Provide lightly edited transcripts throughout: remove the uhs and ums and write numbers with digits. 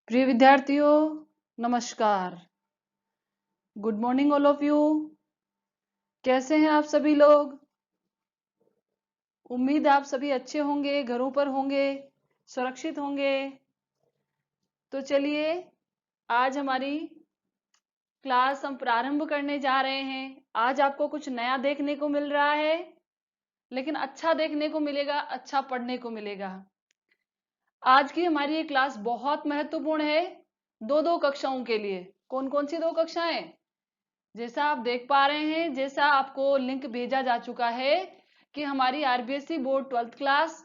प्रिय विद्यार्थियों, नमस्कार। Good morning all of you. कैसे हैं आप सभी लोग? उम्मीद है आप सभी अच्छे होंगे, घरों पर होंगे, सुरक्षित होंगे। तो चलिए, आज हमारी क्लास हम प्रारंभ करने जा रहे हैं। आज आपको कुछ नया देखने को मिल रहा है, लेकिन अच्छा देखने को मिलेगा, अच्छा पढ़ने को मिलेगा। आज की हमारी ये क्लास बहुत महत्वपूर्ण है, दो कक्षाओं के लिए। कौन कौन सी दो कक्षाएं? जैसा आप देख पा रहे हैं, जैसा आपको लिंक भेजा जा चुका है कि हमारी आरबीएसई बोर्ड 12th क्लास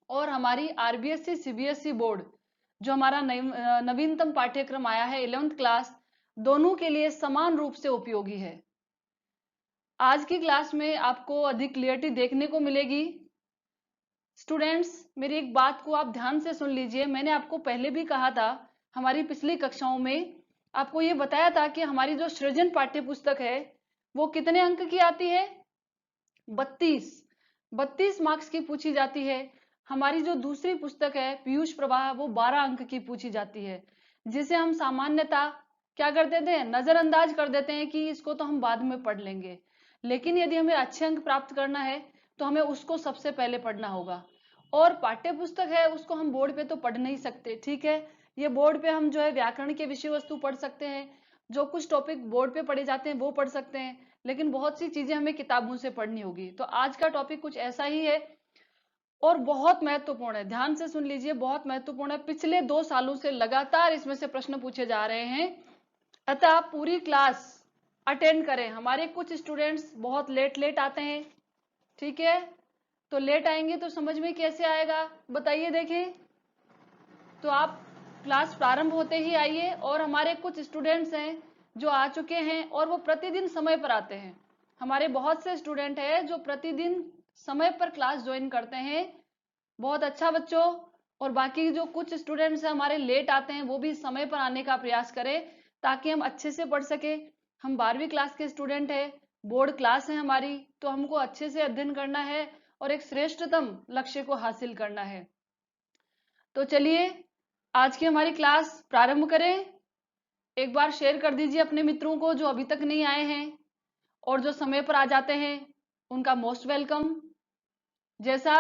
और हमारी आरबीएसई सीबीएसई बोर्ड जो हमारा नवीनतम पाठ्यक्रम आया है 11th क्लास, दोनों के लिए समान रूप से उपयोगी है। आज की क्लास में आपको अधिक क्लियरिटी देखने को मिलेगी। स्टूडेंट्स, मेरी एक बात को आप ध्यान से सुन लीजिए। मैंने आपको पहले भी कहा था, हमारी पिछली कक्षाओं में आपको ये बताया था कि हमारी जो सृजन पाठ्य पुस्तक है वो कितने अंक की आती है? 32 मार्क्स की पूछी जाती है। हमारी जो दूसरी पुस्तक है पीयूष प्रवाह, वो 12 अंक की पूछी जाती है, जिसे हम सामान्यतः क्या कर देते हैं? नजरअंदाज कर देते हैं कि इसको तो हम बाद में पढ़ लेंगे। लेकिन यदि हमें अच्छे अंक प्राप्त करना है तो हमें उसको सबसे पहले पढ़ना होगा। और पाठ्य पुस्तक है उसको हम बोर्ड पे तो पढ़ नहीं सकते, ठीक है। ये बोर्ड पे हम जो है व्याकरण के विषय वस्तु पढ़ सकते हैं, जो कुछ टॉपिक बोर्ड पे पढ़े जाते हैं वो पढ़ सकते हैं, लेकिन बहुत सी चीजें हमें किताबों से पढ़नी होगी। तो आज का टॉपिक कुछ ऐसा ही है और बहुत महत्वपूर्ण है। ध्यान से सुन लीजिए, बहुत महत्वपूर्ण है। पिछले 2 सालों से लगातार इसमें से प्रश्न पूछे जा रहे हैं, अतः आप पूरी क्लास अटेंड करें। हमारे कुछ स्टूडेंट्स बहुत लेट लेट आते हैं, ठीक है। तो लेट आएंगे तो समझ में कैसे आएगा, बताइए देखें। तो आप क्लास प्रारंभ होते ही आइए। और हमारे कुछ स्टूडेंट्स हैं जो आ चुके हैं और वो प्रतिदिन समय पर आते हैं। हमारे बहुत से स्टूडेंट हैं जो प्रतिदिन समय पर क्लास ज्वाइन करते हैं। बहुत अच्छा बच्चों। और बाकी जो कुछ स्टूडेंट्स हैं हमारे लेट आते हैं, वो भी समय पर आने का प्रयास करें ताकि हम अच्छे से पढ़ सके। हम 12वीं क्लास के स्टूडेंट हैं, बोर्ड क्लास है हमारी, तो हमको अच्छे से अध्ययन करना है और एक श्रेष्ठतम लक्ष्य को हासिल करना है। तो चलिए, आज की हमारी क्लास प्रारंभ करें। एक बार शेयर कर दीजिए अपने मित्रों को जो अभी तक नहीं आए हैं, और जो समय पर आ जाते हैं उनका मोस्ट वेलकम। जैसा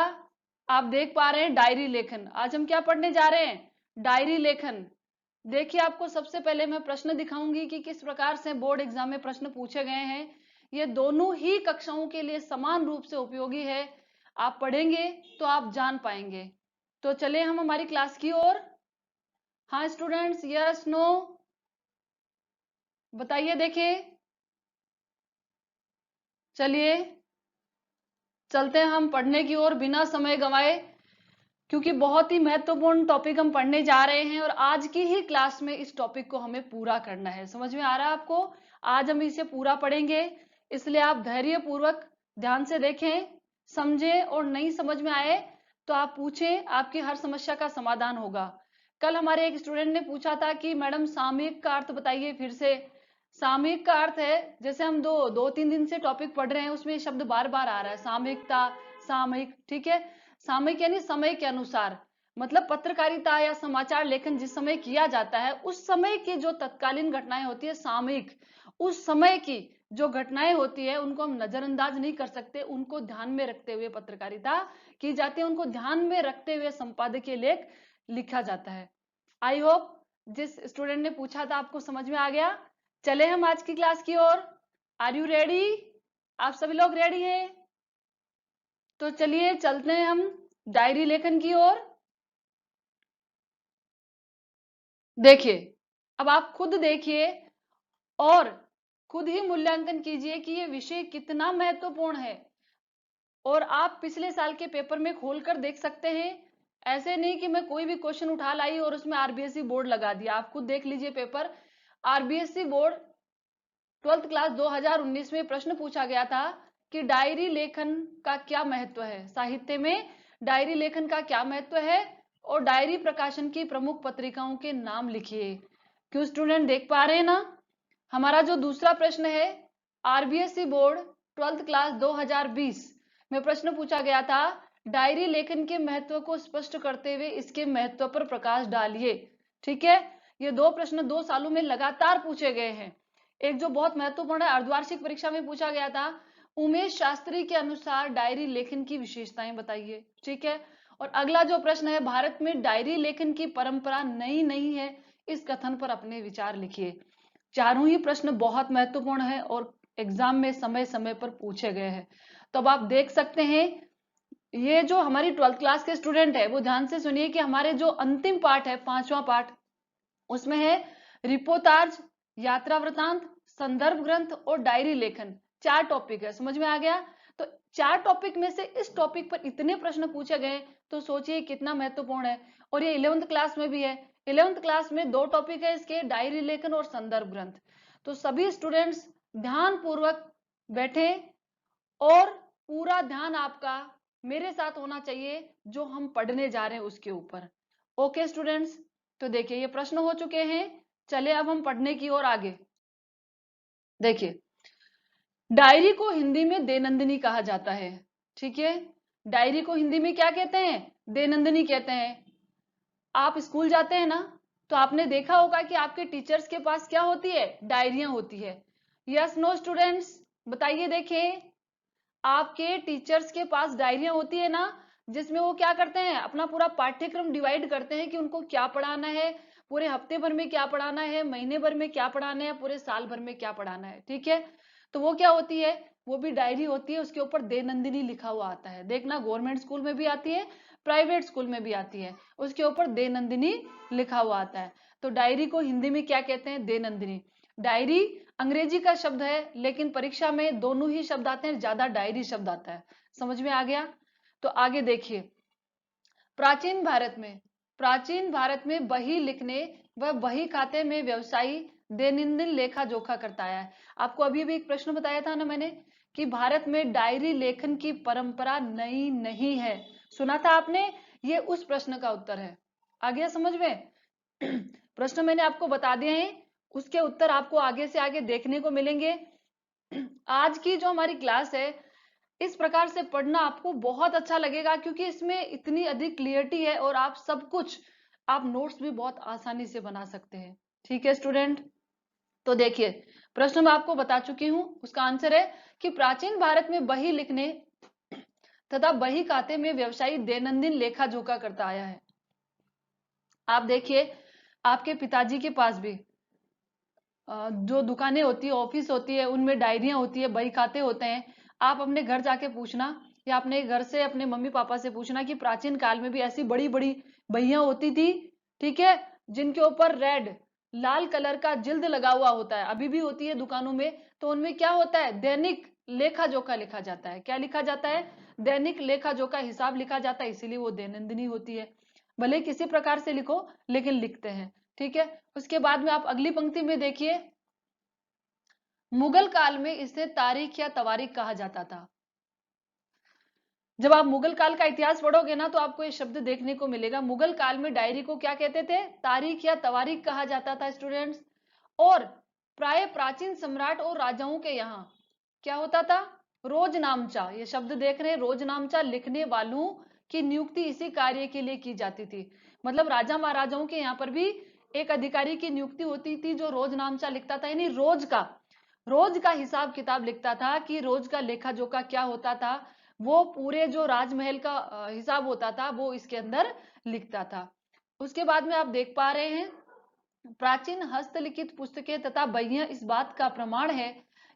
आप देख पा रहे हैं, डायरी लेखन। आज हम क्या पढ़ने जा रहे हैं? डायरी लेखन। देखिए, आपको सबसे पहले मैं प्रश्न दिखाऊंगी कि किस प्रकार से बोर्ड एग्जाम में प्रश्न पूछे गए हैं। ये दोनों ही कक्षाओं के लिए समान रूप से उपयोगी है। आप पढ़ेंगे तो आप जान पाएंगे। तो चले हम हमारी क्लास की ओर। हाँ स्टूडेंट्स, यस नो बताइए देखिए। चलिए चलते हैं हम पढ़ने की ओर बिना समय गंवाए, क्योंकि बहुत ही महत्वपूर्ण टॉपिक हम पढ़ने जा रहे हैं और आज की ही क्लास में इस टॉपिक को हमें पूरा करना है। समझ में आ रहा है आपको? आज हम इसे पूरा पढ़ेंगे, इसलिए आप धैर्य पूर्वक ध्यान से देखें, समझें, और नहीं समझ में आए तो आप पूछें, आपकी हर समस्या का समाधान होगा। कल हमारे एक स्टूडेंट ने पूछा था कि मैडम सामयिक का अर्थ बताइए फिर से। सामयिक का अर्थ है, जैसे हम दो तीन दिन से टॉपिक पढ़ रहे हैं, उसमें शब्द बार बार आ रहा है, सामयिकता, सामयिक, ठीक है। सामयिक यानी समय के अनुसार, मतलब पत्रकारिता या समाचार लेखन जिस समय किया जाता है, उस समय की जो तत्कालीन घटनाएं होती है सामयिक। उस समय की जो घटनाएं होती है उनको हम नजरअंदाज नहीं कर सकते, उनको ध्यान में रखते हुए पत्रकारिता की जाती है, उनको ध्यान में रखते हुए संपादकीय लेख लिखा जाता है। आई होप जिस स्टूडेंट ने पूछा था आपको समझ में आ गया। चले हम आज की क्लास की ओर। Are you ready? आप सभी लोग रेडी हैं? तो चलिए चलते हैं हम डायरी लेखन की ओर। देखिए, अब आप खुद देखिए और खुद ही मूल्यांकन कीजिए कि ये विषय कितना महत्वपूर्ण है। और आप पिछले साल के पेपर में खोलकर देख सकते हैं। ऐसे नहीं कि मैं कोई भी क्वेश्चन उठा लाई और उसमें आरबीएसई बोर्ड लगा दिया। आप खुद देख लीजिए paper. RBSE board 12th class 2019 में प्रश्न पूछा गया था कि डायरी लेखन का क्या महत्व है, साहित्य में डायरी लेखन का क्या महत्व है, और डायरी प्रकाशन की प्रमुख पत्रिकाओं के नाम लिखिए। क्यों स्टूडेंट देख पा रहे हैं ना? हमारा जो दूसरा प्रश्न है, आरबीएसई बोर्ड 12th क्लास 2020 में प्रश्न पूछा गया था, डायरी लेखन के महत्व को स्पष्ट करते हुए इसके महत्व पर प्रकाश डालिए। ठीक है, ये 2 प्रश्न 2 सालों में लगातार पूछे गए हैं। एक जो बहुत महत्वपूर्ण है, अर्धवार्षिक परीक्षा में पूछा गया था, उमेश शास्त्री के अनुसार डायरी लेखन की विशेषताएं बताइए। ठीक है, और अगला जो प्रश्न है, भारत में डायरी लेखन की परंपरा नई नहीं है, इस कथन पर अपने विचार लिखिए। चारों ही प्रश्न बहुत महत्वपूर्ण है और एग्जाम में समय समय पर पूछे गए हैं। तो अब आप देख सकते हैं, ये जो हमारी 12th क्लास के स्टूडेंट है वो ध्यान से सुनिए कि हमारे जो अंतिम पार्ट है, 5वां पार्ट, उसमें है रिपोर्टाज, यात्रा वृतांत, संदर्भ ग्रंथ और डायरी लेखन। 4 टॉपिक है, समझ में आ गया। तो 4 टॉपिक में से इस टॉपिक पर इतने प्रश्न पूछे गए, तो सोचिए कितना महत्वपूर्ण है। और ये 11th क्लास में भी है। 11th क्लास में 2 टॉपिक है इसके, डायरी लेखन और संदर्भ ग्रंथ। तो सभी स्टूडेंट्स ध्यान पूर्वक बैठे और पूरा ध्यान आपका मेरे साथ होना चाहिए, जो हम पढ़ने जा रहे हैं उसके ऊपर। ओके स्टूडेंट्स, तो देखिए ये प्रश्न हो चुके हैं। चले अब हम पढ़ने की ओर आगे। देखिए, डायरी को हिंदी में दैनंदिनी कहा जाता है। ठीक है, डायरी को हिंदी में क्या कहते हैं? दैनंदिनी कहते हैं। आप स्कूल जाते हैं ना, तो आपने देखा होगा कि आपके टीचर्स के पास क्या होती है? डायरियां होती है। यस नो स्टूडेंट्स, बताइए। देखें, आपके टीचर्स के पास डायरियां होती है ना, जिसमें वो क्या करते हैं? अपना पूरा पाठ्यक्रम डिवाइड करते हैं कि उनको क्या पढ़ाना है, पूरे हफ्ते भर में क्या पढ़ाना है, महीने भर में क्या पढ़ाना है, पूरे साल भर में क्या पढ़ाना है। ठीक है, तो वो क्या होती है? वो भी डायरी होती है, उसके ऊपर दैनंदिनी लिखा हुआ आता है। देखना, गवर्नमेंट स्कूल में भी आती है, प्राइवेट स्कूल में भी आती है, उसके ऊपर दैनंदिनी लिखा हुआ आता है। तो डायरी को हिंदी में क्या कहते हैं? दैनंदिनी। डायरी अंग्रेजी का शब्द है, लेकिन परीक्षा में दोनों ही शब्द आते हैं, ज्यादा डायरी शब्द आता है। समझ में आ गया? तो आगे देखिए, प्राचीन भारत में बही लिखने व बही खाते में व्यवसायी दैनंदिन लेखा जोखा करता आया है। आपको अभी भी एक प्रश्न बताया था ना मैंने, कि भारत में डायरी लेखन की परंपरा नई नहीं है। सुना था आपने? ये उस प्रश्न का उत्तर है। आ गया समझ में? प्रश्न मैंने आपको बता दिए हैं, उसके उत्तर आपको आगे से आगे देखने को मिलेंगे। आज की जो हमारी क्लास है, इस प्रकार से पढ़ना आपको बहुत अच्छा लगेगा, क्योंकि इसमें इतनी अधिक क्लियरिटी है और आप सब कुछ, आप नोट्स भी बहुत आसानी से बना सकते हैं। ठीक है स्टूडेंट, तो देखिए, प्रश्न मैं आपको बता चुकी हूं, उसका आंसर है कि प्राचीन भारत में बही लिखने तथा बही खाते में व्यवसायी दैनंदिन लेखा जोखा करता आया है। आप देखिए, आपके पिताजी के पास भी जो दुकानें होती है, ऑफिस होती है, उनमें डायरियां होती है, बही खाते होते हैं। आप अपने घर जाके पूछना, या अपने घर से अपने मम्मी पापा से पूछना कि प्राचीन काल में भी ऐसी बड़ी बड़ी बहियां होती थी। ठीक है, जिनके ऊपर रेड, लाल कलर का जिल्द लगा हुआ होता है, अभी भी होती है दुकानों में। तो उनमें क्या होता है? दैनिक लेखा जोखा लिखा जाता है। क्या लिखा जाता है? दैनिक लेखा जोखा, हिसाब लिखा जाता है, इसीलिए वो दैनंदिनी होती है। भले किसी प्रकार से लिखो, लेकिन लिखते हैं। ठीक है, उसके बाद में आप अगली पंक्ति में देखिए, मुगल काल में इसे तारीख या तवारीख कहा जाता था। जब आप मुगल काल का इतिहास पढ़ोगे ना, तो आपको ये शब्द देखने को मिलेगा। मुगल काल में डायरी को क्या कहते थे? तारीख या तवारीख कहा जाता था स्टूडेंट्स। और प्राय प्राचीन सम्राट और राजाओं के यहाँ क्या होता था? रोजनामचा। ये शब्द देख रहे हैं, रोजनामचा लिखने वालों की नियुक्ति इसी कार्य के लिए की जाती थी। मतलब राजा महाराजाओं के यहाँ पर भी एक अधिकारी की नियुक्ति होती थी, जो रोजनामचा लिखता था, यानी रोज का हिसाब किताब लिखता था, कि रोज का लेखा जोखा क्या होता था, वो पूरे जो राजमहल का हिसाब होता था, वो इसके अंदर लिखता था। उसके बाद में आप देख पा रहे हैं, प्राचीन हस्तलिखित पुस्तकें तथा बहियां इस बात का प्रमाण है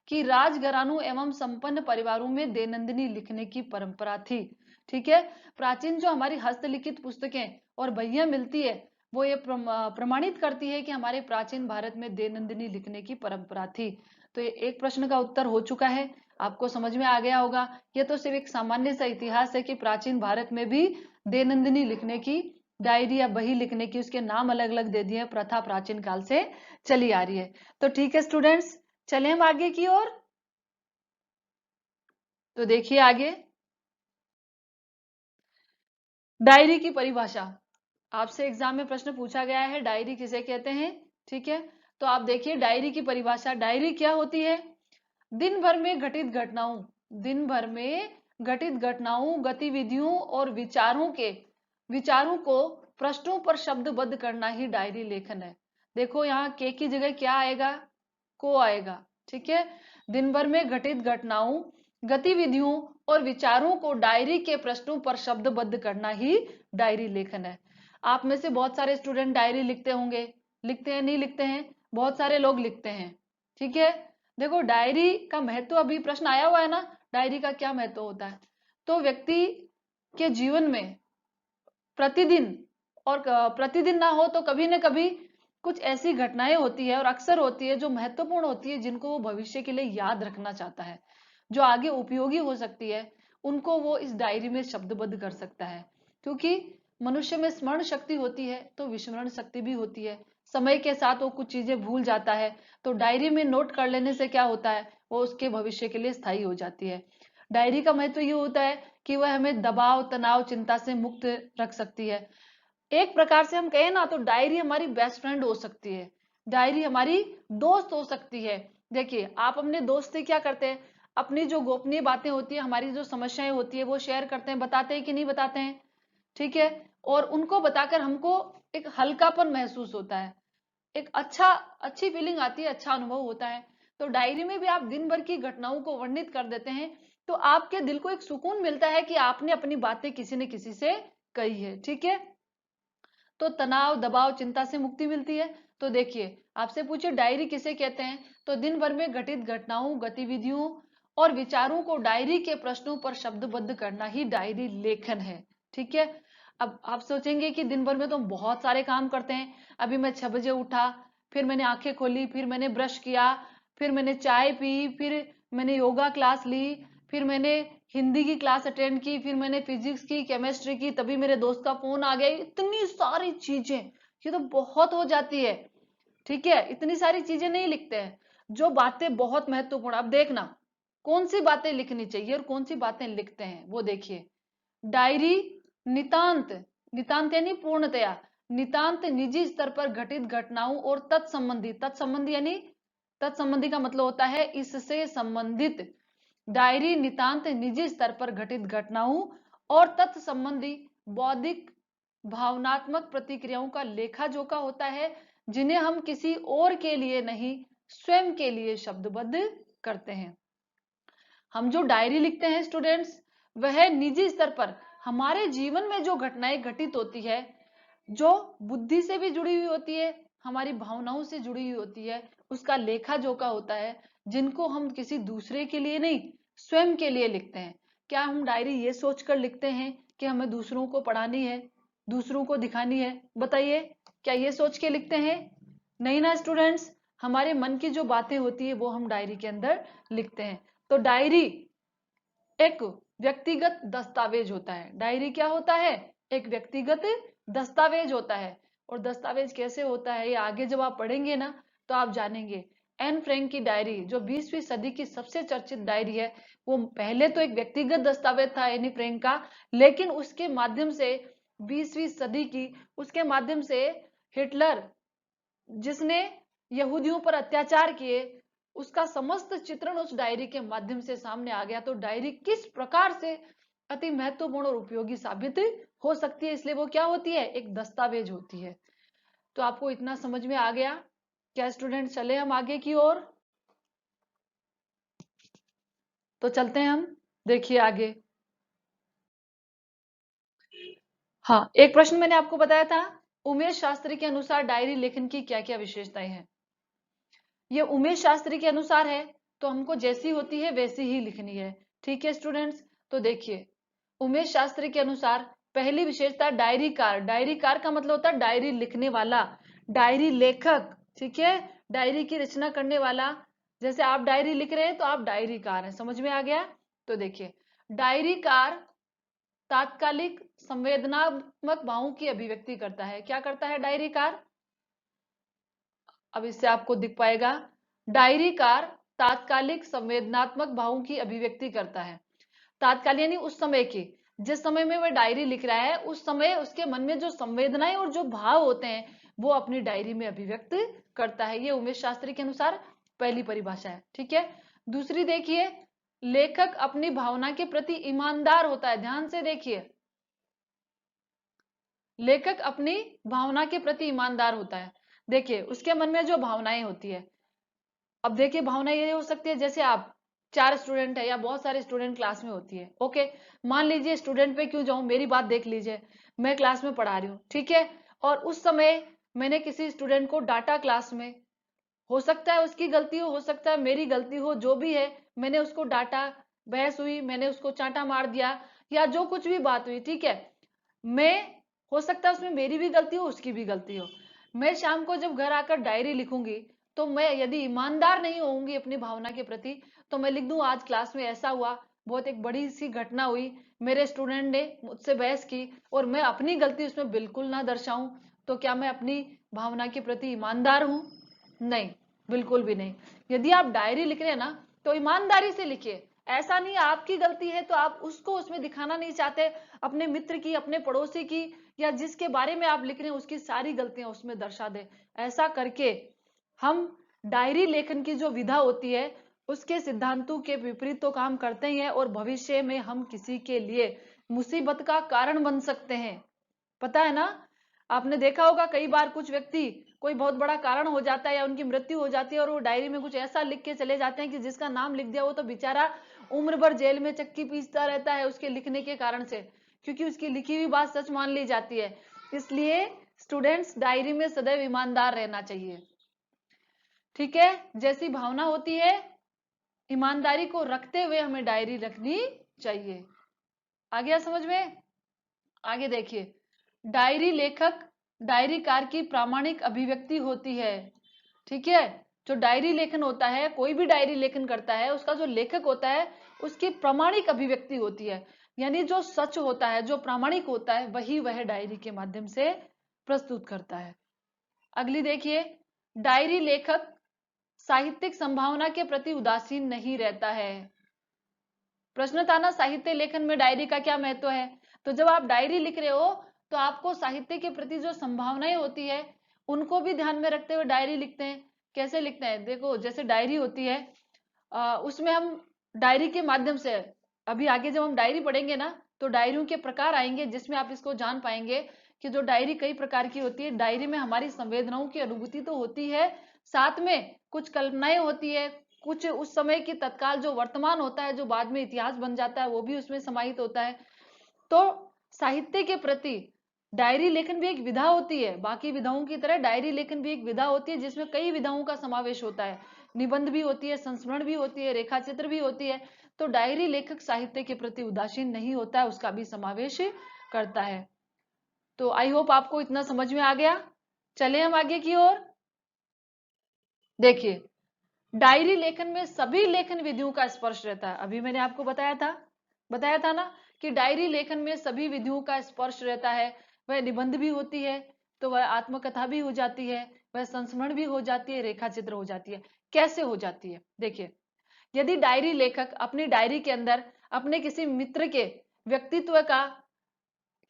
कि राजघरानों एवं संपन्न परिवारों में दैनंदिनी लिखने की परंपरा थी। ठीक है, प्राचीन जो हमारी हस्तलिखित पुस्तकें और बहियां मिलती है, वो ये प्रमाणित करती है कि हमारे प्राचीन भारत में दैनंदिनी लिखने की परंपरा थी। तो ये एक प्रश्न का उत्तर हो चुका है, आपको समझ में आ गया होगा। ये तो सिर्फ एक सामान्य सा इतिहास है कि प्राचीन भारत में भी दैनंदिनी लिखने की, डायरी या बही लिखने की, उसके नाम अलग अलग दे दिए, प्रथा प्राचीन काल से चली आ रही है। तो ठीक है स्टूडेंट्स, चले हम आगे की ओर। तो देखिए आगे, डायरी की परिभाषा। आपसे एग्जाम में प्रश्न पूछा गया है, डायरी किसे कहते हैं? ठीक है, तो आप देखिए डायरी की परिभाषा। डायरी क्या होती है? दिन भर में घटित घटनाओं, गतिविधियों और विचारों को प्रश्नों पर शब्दबद्ध करना ही डायरी लेखन है। देखो यहाँ के की जगह क्या आएगा, को आएगा। ठीक है, दिन भर में घटित घटनाओं, गतिविधियों और विचारों को डायरी के प्रश्नों पर शब्दबद्ध करना ही डायरी लेखन है। आप में से बहुत सारे स्टूडेंट डायरी लिखते होंगे, लिखते हैं नहीं लिखते हैं, बहुत सारे लोग लिखते हैं। ठीक है, देखो डायरी का महत्व, अभी प्रश्न आया हुआ है ना, डायरी का क्या महत्व होता है। तो व्यक्ति के जीवन में प्रतिदिन, और प्रतिदिन ना हो तो कभी ना कभी कुछ ऐसी घटनाएं होती है और अक्सर होती है जो महत्वपूर्ण होती है, जिनको वो भविष्य के लिए याद रखना चाहता है, जो आगे उपयोगी हो सकती है, उनको वो इस डायरी में शब्दबद्ध कर सकता है। क्योंकि मनुष्य में स्मरण शक्ति होती है तो विस्मरण शक्ति भी होती है। समय के साथ वो कुछ चीजें भूल जाता है, तो डायरी में नोट कर लेने से क्या होता है, वो उसके भविष्य के लिए स्थायी हो जाती है। डायरी का महत्व ये होता है कि वह हमें दबाव, तनाव, चिंता से मुक्त रख सकती है। एक प्रकार से हम कहें ना तो डायरी हमारी बेस्ट फ्रेंड हो सकती है, डायरी हमारी दोस्त हो सकती है। देखिए आप अपने दोस्त से क्या करते हैं, अपनी जो गोपनीय बातें होती है, हमारी जो समस्याएं होती है, वो शेयर करते हैं, बताते हैं कि नहीं बताते हैं। ठीक है, और उनको बताकर हमको एक हल्कापन महसूस होता है, एक अच्छी फीलिंग आती है, अच्छा अनुभव होता है। तो डायरी में भी आप दिन भर की घटनाओं को वर्णित कर देते हैं, तो आपके दिल को एक सुकून मिलता है कि आपने अपनी बातें किसी न किसी से कही है। ठीक है, तो तनाव, दबाव, चिंता से मुक्ति मिलती है। तो देखिए आपसे पूछे डायरी किसे कहते हैं, तो दिन भर में घटित घटनाओं, गतिविधियों और विचारों को डायरी के प्रश्नों पर शब्दबद्ध करना ही डायरी लेखन है। ठीक है, अब आप सोचेंगे कि दिन भर में तो हम बहुत सारे काम करते हैं। अभी मैं 6 बजे उठा, फिर मैंने आंखें खोली, फिर मैंने ब्रश किया, फिर मैंने चाय पी, फिर मैंने योगा क्लास ली, फिर मैंने हिंदी की क्लास अटेंड की, फिर मैंने फिजिक्स की, केमिस्ट्री की, तभी मेरे दोस्त का फोन आ गया। इतनी सारी चीजें, ये तो बहुत हो जाती है। ठीक है, इतनी सारी चीजें नहीं लिखते हैं, जो बातें बहुत महत्वपूर्ण। अब देखना कौन सी बातें लिखनी चाहिए और कौन सी बातें लिखते हैं, वो देखिए। डायरी नितांत, नितांत यानी पूर्णतया, नितांत निजी स्तर पर घटित घटनाओं और तत्संबंधी, तत्संबंधी यानी, तत्संबंधी का मतलब होता है इससे संबंधित। डायरी नितांत निजी स्तर पर घटित घटनाओं और तथ्य संबंधी बौद्धिक, भावनात्मक प्रतिक्रियाओं का लेखा जोखा होता है, जिन्हें हम किसी और के लिए नहीं, स्वयं के लिए शब्दबद्ध करते हैं। हम जो डायरी लिखते हैं स्टूडेंट्स, वह निजी स्तर पर हमारे जीवन में जो घटनाएं घटित होती है, जो बुद्धि से भी जुड़ी हुई होती है, हमारी भावनाओं से जुड़ी हुई होती है, उसका लेखा जोखा होता है, जिनको हम किसी दूसरे के लिए नहीं, स्वयं के लिए लिखते हैं। क्या हम डायरी ये सोचकर लिखते हैं कि हमें दूसरों को पढ़ानी है, दूसरों को दिखानी है? बताइए, क्या ये सोच के लिखते हैं? नहीं ना स्टूडेंट्स, हमारे मन की जो बातें होती है वो हम डायरी के अंदर लिखते हैं। तो डायरी एक व्यक्तिगत दस्तावेज होता है। डायरी क्या होता है? एक व्यक्तिगत दस्तावेज होता है। और दस्तावेज कैसे होता है ये आगे जब आप पढ़ेंगे ना तो आप जानेंगे। एन फ्रैंक की डायरी, जो 20वीं सदी की सबसे चर्चित डायरी है, वो पहले तो एक व्यक्तिगत दस्तावेज था एनी फ्रैंक का, लेकिन उसके माध्यम से 20वीं सदी की, उसके माध्यम से हिटलर, जिसने यहूदियों पर अत्याचार किए, उसका समस्त चित्रण उस डायरी के माध्यम से सामने आ गया। तो डायरी किस प्रकार से अति महत्वपूर्ण और उपयोगी साबित हो सकती है, इसलिए वो क्या होती है? एक दस्तावेज होती है। तो आपको इतना समझ में आ गया? क्या स्टूडेंट, चले हम आगे की ओर? तो चलते हैं हम, देखिए आगे। हाँ, एक प्रश्न मैंने आपको बताया था, उमेश शास्त्री के अनुसार डायरी लेखन की क्या क्या विशेषताएं हैं। ये उमेश शास्त्री के अनुसार है, तो हमको जैसी होती है वैसी ही लिखनी है। ठीक है स्टूडेंट्स, तो देखिए उमेश शास्त्री के अनुसार पहली विशेषता डायरीकार। डायरीकार का मतलब होता है डायरी लिखने वाला, डायरी लेखक। ठीक है, डायरी की रचना करने वाला। जैसे आप डायरी लिख रहे हैं तो आप डायरीकार हैं, समझ में आ गया? तो देखिए डायरीकार तात्कालिक संवेदनात्मक भावों की अभिव्यक्ति करता है। क्या करता है डायरीकार? अब इससे आपको दिख पाएगा, डायरीकार तात्कालिक संवेदनात्मक भावों की अभिव्यक्ति करता है। तात्कालिक यानी उस समय की, जिस समय में वह डायरी लिख रहा है, उस समय उसके मन में जो संवेदनाएं और जो भाव होते हैं वो अपनी डायरी में अभिव्यक्त करता है। ये उमेश शास्त्री के अनुसार पहली परिभाषा है। ठीक है, दूसरी देखिए, लेखक अपनी भावना के प्रति ईमानदार होता है। ध्यान से देखिए, लेखक अपनी भावना के प्रति ईमानदार होता है। देखिए उसके मन में जो भावनाएं होती है, अब देखिए भावना ये हो सकती है जैसे आप 4 स्टूडेंट है या बहुत सारे स्टूडेंट क्लास में होती है, ओके। मान लीजिए स्टूडेंट पे क्यों जाऊं, मेरी बात देख लीजिए, मैं क्लास में पढ़ा रही हूँ, ठीक है, और उस समय मैंने किसी स्टूडेंट को डांटा क्लास में, हो सकता है उसकी गलती हो सकता है मेरी गलती हो, जो भी है मैंने उसको डांटा, बहस हुई, मैंने उसको चांटा मार दिया या जो कुछ भी बात हुई, ठीक है, मैं, हो सकता है उसमें मेरी भी गलती हो उसकी भी गलती हो, मैं शाम को जब घर आकर डायरी लिखूंगी तो मैं यदि ईमानदार नहीं होऊंगी अपनी भावना के प्रति, तो मैं लिख दूं आज क्लास में ऐसा हुआ, बहुत एक बड़ी सी घटना हुई, मेरे स्टूडेंट ने मुझसे बहस की और मैं अपनी गलती उसमें बिल्कुल ना दर्शाऊं, तो क्या मैं अपनी भावना के प्रति ईमानदार हूं? नहीं, बिल्कुल भी नहीं। यदि आप डायरी लिख रहे हैं ना तो ईमानदारी से लिखिए, ऐसा नहीं आपकी गलती है तो आप उसको उसमें दिखाना नहीं चाहते, अपने मित्र की, अपने पड़ोसी की, या जिसके बारे में आप लिख रहे हैं उसकी सारी गलतियां उसमें दर्शा दे। ऐसा करके हम डायरी लेखन की जो विधा होती है उसके सिद्धांतों के विपरीत तो काम करते ही हैं और भविष्य में हम किसी के लिए मुसीबत का कारण बन सकते हैं, पता है ना। आपने देखा होगा कई बार कुछ व्यक्ति, कोई बहुत बड़ा कारण हो जाता है या उनकी मृत्यु हो जाती है और वो डायरी में कुछ ऐसा लिख के चले जाते हैं कि जिसका नाम लिख दिया वो तो बेचारा उम्र भर जेल में चक्की पीसता रहता है उसके लिखने के कारण से, क्योंकि उसकी लिखी हुई बात सच मान ली जाती है। इसलिए स्टूडेंट्स डायरी में सदैव ईमानदार रहना चाहिए, ठीक है। जैसी भावना होती है ईमानदारी को रखते हुए हमें डायरी रखनी चाहिए। आ गया समझ में? आगे देखिए, डायरी लेखक डायरीकार की प्रामाणिक अभिव्यक्ति होती है, ठीक है। जो डायरी लेखन होता है, कोई भी डायरी लेखन करता है उसका जो लेखक होता है उसकी प्रामाणिक अभिव्यक्ति होती है, यानी जो सच होता है, जो प्रामाणिक होता है वही वह डायरी के माध्यम से प्रस्तुत करता है। अगली देखिए, डायरी लेखक साहित्यिक संभावना के प्रति उदासीन नहीं रहता है। प्रश्न था ना साहित्य लेखन में डायरी का क्या महत्व है, तो जब आप डायरी लिख रहे हो तो आपको साहित्य के प्रति जो संभावनाएं होती है उनको भी ध्यान में रखते हुए डायरी लिखते हैं। कैसे लिखते हैं, देखो जैसे डायरी होती है, उसमें हम डायरी के माध्यम से, अभी आगे जब हम डायरी पढ़ेंगे ना तो डायरियों के प्रकार आएंगे जिसमें आप इसको जान पाएंगे कि जो डायरी कई प्रकार की होती है। डायरी में हमारी संवेदनाओं की अनुभूति तो होती है, साथ में कुछ कल्पनाएं होती है, कुछ उस समय की तत्काल जो वर्तमान होता है जो बाद में इतिहास बन जाता है वो भी उसमें समाहित होता है। तो साहित्य के प्रति डायरी लेखन भी एक विधा होती है, बाकी विधाओं की तरह डायरी लेखन भी एक विधा होती है जिसमें कई विधाओं का समावेश होता है, निबंध भी होती है, संस्मरण भी होती है, रेखा चित्र भी होती है। तो डायरी लेखक साहित्य के प्रति उदासीन नहीं होता है, उसका भी समावेश करता है। तो आई होप आपको इतना समझ में आ गया। चले हम आगे की ओर। देखिए, डायरी लेखन में सभी लेखन विधियों का स्पर्श रहता है, अभी मैंने आपको बताया था ना कि डायरी लेखन में सभी विधियों का स्पर्श रहता है। वह निबंध भी होती है तो वह आत्मकथा भी हो जाती है, वह संस्मरण भी हो जाती है, रेखा चित्र हो जाती है। कैसे हो जाती है, देखिए, यदि डायरी लेखक अपनी डायरी के अंदर अपने किसी मित्र के व्यक्तित्व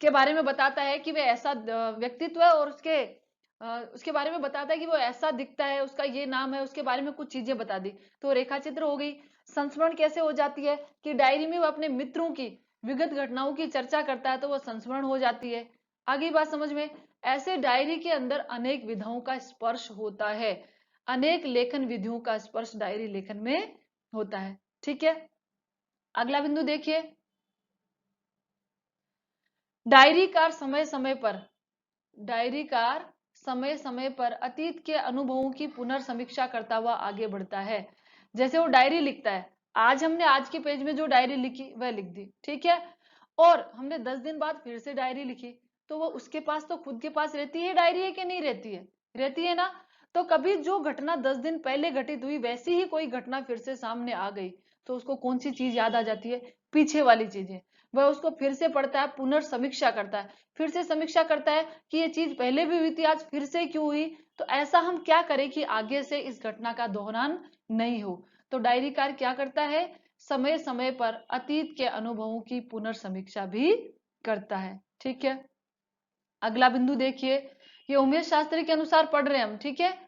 के बारे में बताता है कि वह ऐसा व्यक्तित्व है और उसके बारे में बताता है कि वो ऐसा दिखता है, उसका ये नाम है, उसके बारे में कुछ चीजें बता दी, तो रेखा चित्र हो गई। संस्मरण कैसे हो जाती है कि डायरी में वो अपने मित्रों की विगत घटनाओं की चर्चा करता है तो वो संस्मरण हो जाती है। आगे बात समझ में? ऐसे डायरी के अंदर अनेक विधाओं का स्पर्श होता है, अनेक लेखन विधियों का स्पर्श डायरी लेखन में होता है, ठीक है। अगला बिंदु देखिए, डायरीकार समय समय पर डायरीकार समय समय पर अतीत के अनुभवों की पुनर्समीक्षा करता हुआ आगे बढ़ता है। जैसे वो डायरी लिखता है, आज हमने आज के पेज में जो डायरी लिखी वह लिख दी, ठीक है, और हमने 10 दिन बाद फिर से डायरी लिखी, तो वो उसके पास तो खुद के पास रहती है डायरी है कि नहीं रहती है? रहती है ना। तो कभी जो घटना 10 दिन पहले घटित हुई वैसी ही कोई घटना फिर से सामने आ गई तो उसको कौन सी चीज याद आ जाती है? पीछे वाली चीजें। वह उसको फिर से पढ़ता है, पुनर्समीक्षा करता है, फिर से समीक्षा करता है कि ये चीज पहले भी हुई थी आज फिर से क्यों हुई, तो ऐसा हम क्या करें कि आगे से इस घटना का दोहरान नहीं हो। तो डायरीकार क्या करता है? समय समय पर अतीत के अनुभवों की पुनर्समीक्षा भी करता है, ठीक है। अगला बिंदु देखिए, ये उमेश शास्त्री के अनुसार पढ़ रहे हैं हम, ठीक है।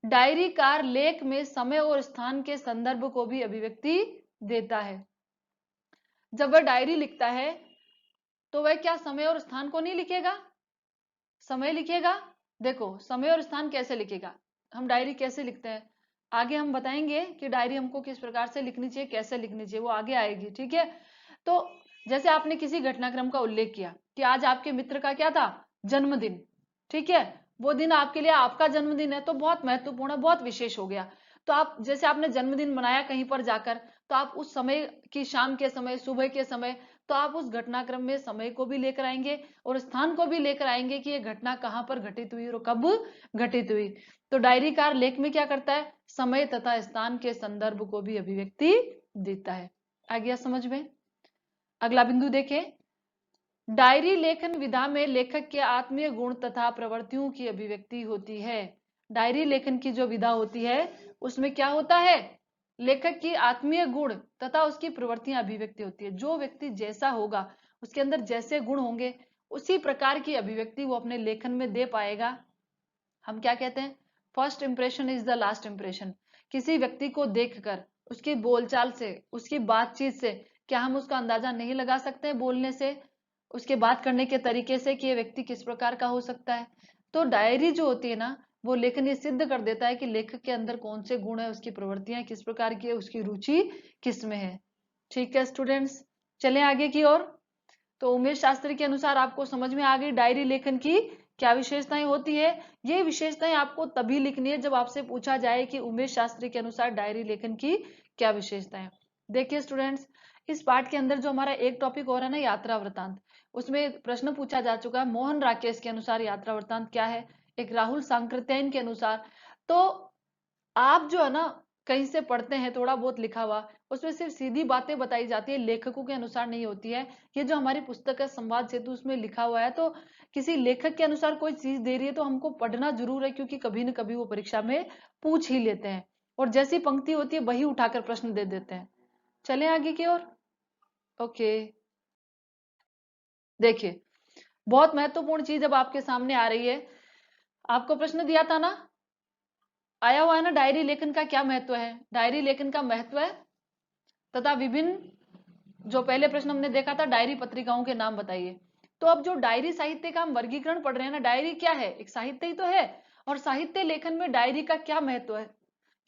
डायरीकार लेख में समय और स्थान के संदर्भ को भी अभिव्यक्ति देता है। जब वह डायरी लिखता है तो वह क्या समय और स्थान को नहीं लिखेगा? समय लिखेगा। देखो समय और स्थान कैसे लिखेगा, हम डायरी कैसे लिखते हैं आगे हम बताएंगे कि डायरी हमको किस प्रकार से लिखनी चाहिए, कैसे लिखनी चाहिए, वो आगे आएगी। ठीक है, तो जैसे आपने किसी घटनाक्रम का उल्लेख किया कि आज आपके मित्र का क्या था, जन्मदिन। ठीक है, वो दिन आपके लिए आपका जन्मदिन है तो बहुत महत्वपूर्ण है, बहुत विशेष हो गया। तो आप जैसे आपने जन्मदिन मनाया कहीं पर जाकर, तो आप उस समय की शाम के समय, सुबह के समय, तो आप उस घटनाक्रम में समय को भी लेकर आएंगे और स्थान को भी लेकर आएंगे कि ये घटना कहां पर घटित हुई और कब घटित हुई। तो डायरीकार लेख में क्या करता है, समय तथा स्थान के संदर्भ को भी अभिव्यक्ति देता है। आ गया समझ में। अगला बिंदु देखें, डायरी लेखन विधा में लेखक के आत्मीय गुण तथा प्रवृत्तियों की अभिव्यक्ति होती है। डायरी लेखन की जो विधा होती है उसमें क्या होता है, लेखक की आत्मीय गुण तथा उसकी प्रवृत्तियां अभिव्यक्ति होती है। जो व्यक्ति जैसा होगा, उसके अंदर जैसे गुण होंगे, उसी प्रकार की अभिव्यक्ति वो अपने लेखन में दे पाएगा। हम क्या कहते हैं, first impression is the last impression. किसी व्यक्ति को देखकर, उसकी बोलचाल से, उसकी बातचीत से क्या हम उसका अंदाजा नहीं लगा सकते बोलने से, उसके बात करने के तरीके से कि ये व्यक्ति किस प्रकार का हो सकता है। तो डायरी जो होती है ना, वो लेखन ये सिद्ध कर देता है कि लेखक के अंदर कौन से गुण है, उसकी प्रवृत्तियां किस प्रकार की है, उसकी रुचि किस में है। ठीक है स्टूडेंट्स, चलें आगे की ओर। तो उमेश शास्त्री के अनुसार आपको समझ में आ गई डायरी लेखन की क्या विशेषताएं होती है। ये विशेषताएं आपको तभी लिखनी है जब आपसे पूछा जाए कि उमेश शास्त्री के अनुसार डायरी लेखन की क्या विशेषताएं। देखिए स्टूडेंट्स, इस पाठ के अंदर जो हमारा एक टॉपिक और है ना, यात्रा वृत्तांत, उसमें प्रश्न पूछा जा चुका है मोहन राकेश के अनुसार यात्रा वृत्तांत क्या है, एक राहुल सांकृत्यायन के अनुसार। तो आप जो है ना कहीं से पढ़ते हैं थोड़ा बहुत लिखा हुआ, उसमें सिर्फ सीधी बातें बताई जाती है, लेखकों के अनुसार नहीं होती है। ये जो हमारी पुस्तक है संवाद सेतु, उसमें लिखा हुआ है, तो किसी लेखक के अनुसार कोई चीज दे रही है तो हमको पढ़ना जरूर है, क्योंकि कभी न कभी वो परीक्षा में पूछ ही लेते हैं और जैसी पंक्ति होती है वही उठाकर प्रश्न दे देते हैं। चले आगे की ओर। ओके, देखिए बहुत महत्वपूर्ण चीज अब आपके सामने आ रही है। आपको प्रश्न दिया था ना, आया हुआ है ना, डायरी लेखन का क्या महत्व है, डायरी लेखन का महत्व है तथा विभिन्न, जो पहले प्रश्न हमने देखा था डायरी पत्रिकाओं के नाम बताइए। तो अब जो डायरी साहित्य का हम वर्गीकरण पढ़ रहे हैं ना, डायरी क्या है, एक साहित्य ही तो है, और साहित्य लेखन में डायरी का क्या महत्व है,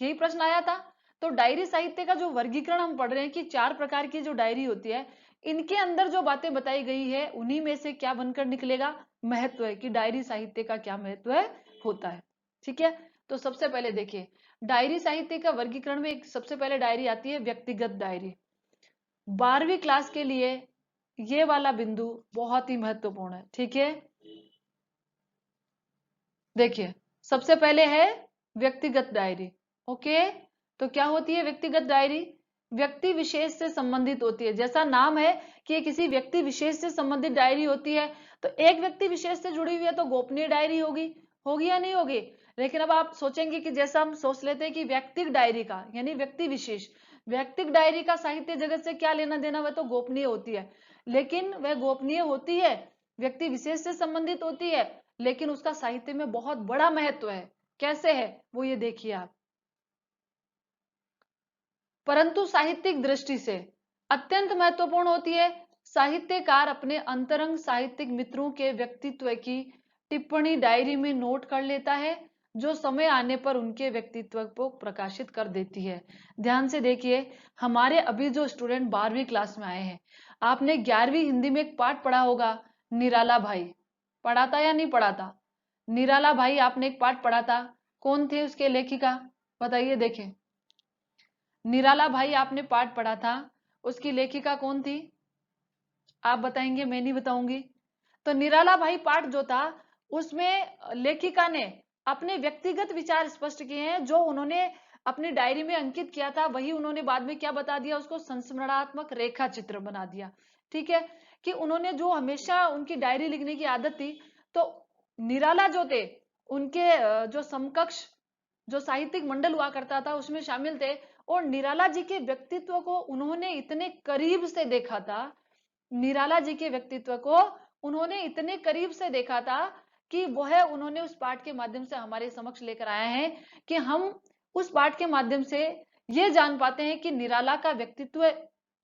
यही प्रश्न आया था। तो डायरी साहित्य का जो वर्गीकरण हम पढ़ रहे हैं कि 4 प्रकार की जो डायरी होती है, इनके अंदर जो बातें बताई गई है उन्हीं में से क्या बनकर निकलेगा, महत्व है कि डायरी साहित्य का क्या महत्व है होता है। ठीक है, तो सबसे पहले देखिए डायरी साहित्य का वर्गीकरण में एक सबसे पहले डायरी आती है व्यक्तिगत डायरी। 12वीं क्लास के लिए ये वाला बिंदु बहुत ही महत्वपूर्ण है। ठीक है, देखिए सबसे पहले है व्यक्तिगत डायरी। ओके, तो क्या होती है व्यक्तिगत डायरी, व्यक्ति विशेष से संबंधित होती है, जैसा नाम है कि किसी व्यक्ति विशेष से संबंधित डायरी होती है। तो एक व्यक्ति विशेष से जुड़ी हुई है तो गोपनीय डायरी होगी, होगी या नहीं होगी। लेकिन अब आप सोचेंगे कि जैसा हम सोच लेते हैं कि व्यक्तिगत डायरी का यानी व्यक्ति विशेष, व्यक्तिगत डायरी का साहित्य जगत से क्या लेना देना, वह तो गोपनीय होती है। लेकिन वह गोपनीय होती है, व्यक्ति विशेष से संबंधित होती है, लेकिन उसका साहित्य में बहुत बड़ा महत्व है। कैसे है वो ये देखिए आप। परंतु साहित्यिक दृष्टि से अत्यंत महत्वपूर्ण होती है। साहित्यकार अपने अंतरंग साहित्यिक मित्रों के व्यक्तित्व की टिप्पणी डायरी में नोट कर लेता है, जो समय आने पर उनके व्यक्तित्व को प्रकाशित कर देती है। ध्यान से देखिए, हमारे अभी जो स्टूडेंट 12वीं क्लास में आए हैं, आपने 11वीं हिंदी में एक पाठ पढ़ा होगा, निराला भाई। पढ़ा था या नहीं पढ़ा था, निराला भाई आपने एक पाठ पढ़ा था, कौन थे उसके लेखिका, बताइए। देखें, निराला भाई आपने पाठ पढ़ा था, उसकी लेखिका कौन थी, आप बताएंगे मैं नहीं बताऊंगी। तो निराला भाई पाठ जो था, उसमें लेखिका ने अपने व्यक्तिगत विचार स्पष्ट किए हैं, जो उन्होंने अपनी डायरी में अंकित किया था वही उन्होंने बाद में क्या बता दिया, उसको संस्मरणात्मक रेखा चित्र बना दिया। ठीक है, कि उन्होंने जो हमेशा उनकी डायरी लिखने की आदत थी, तो निराला जो थे उनके जो समकक्ष जो साहित्यिक मंडल हुआ करता था उसमें शामिल थे, और निराला जी के व्यक्तित्व को उन्होंने इतने करीब से देखा था, निराला जी के व्यक्तित्व को उन्होंने इतने करीब से देखा था कि वह उन्होंने उस पाठ के माध्यम से हमारे समक्ष लेकर आए हैं कि हम उस पाठ के माध्यम से ये जान पाते हैं कि निराला का व्यक्तित्व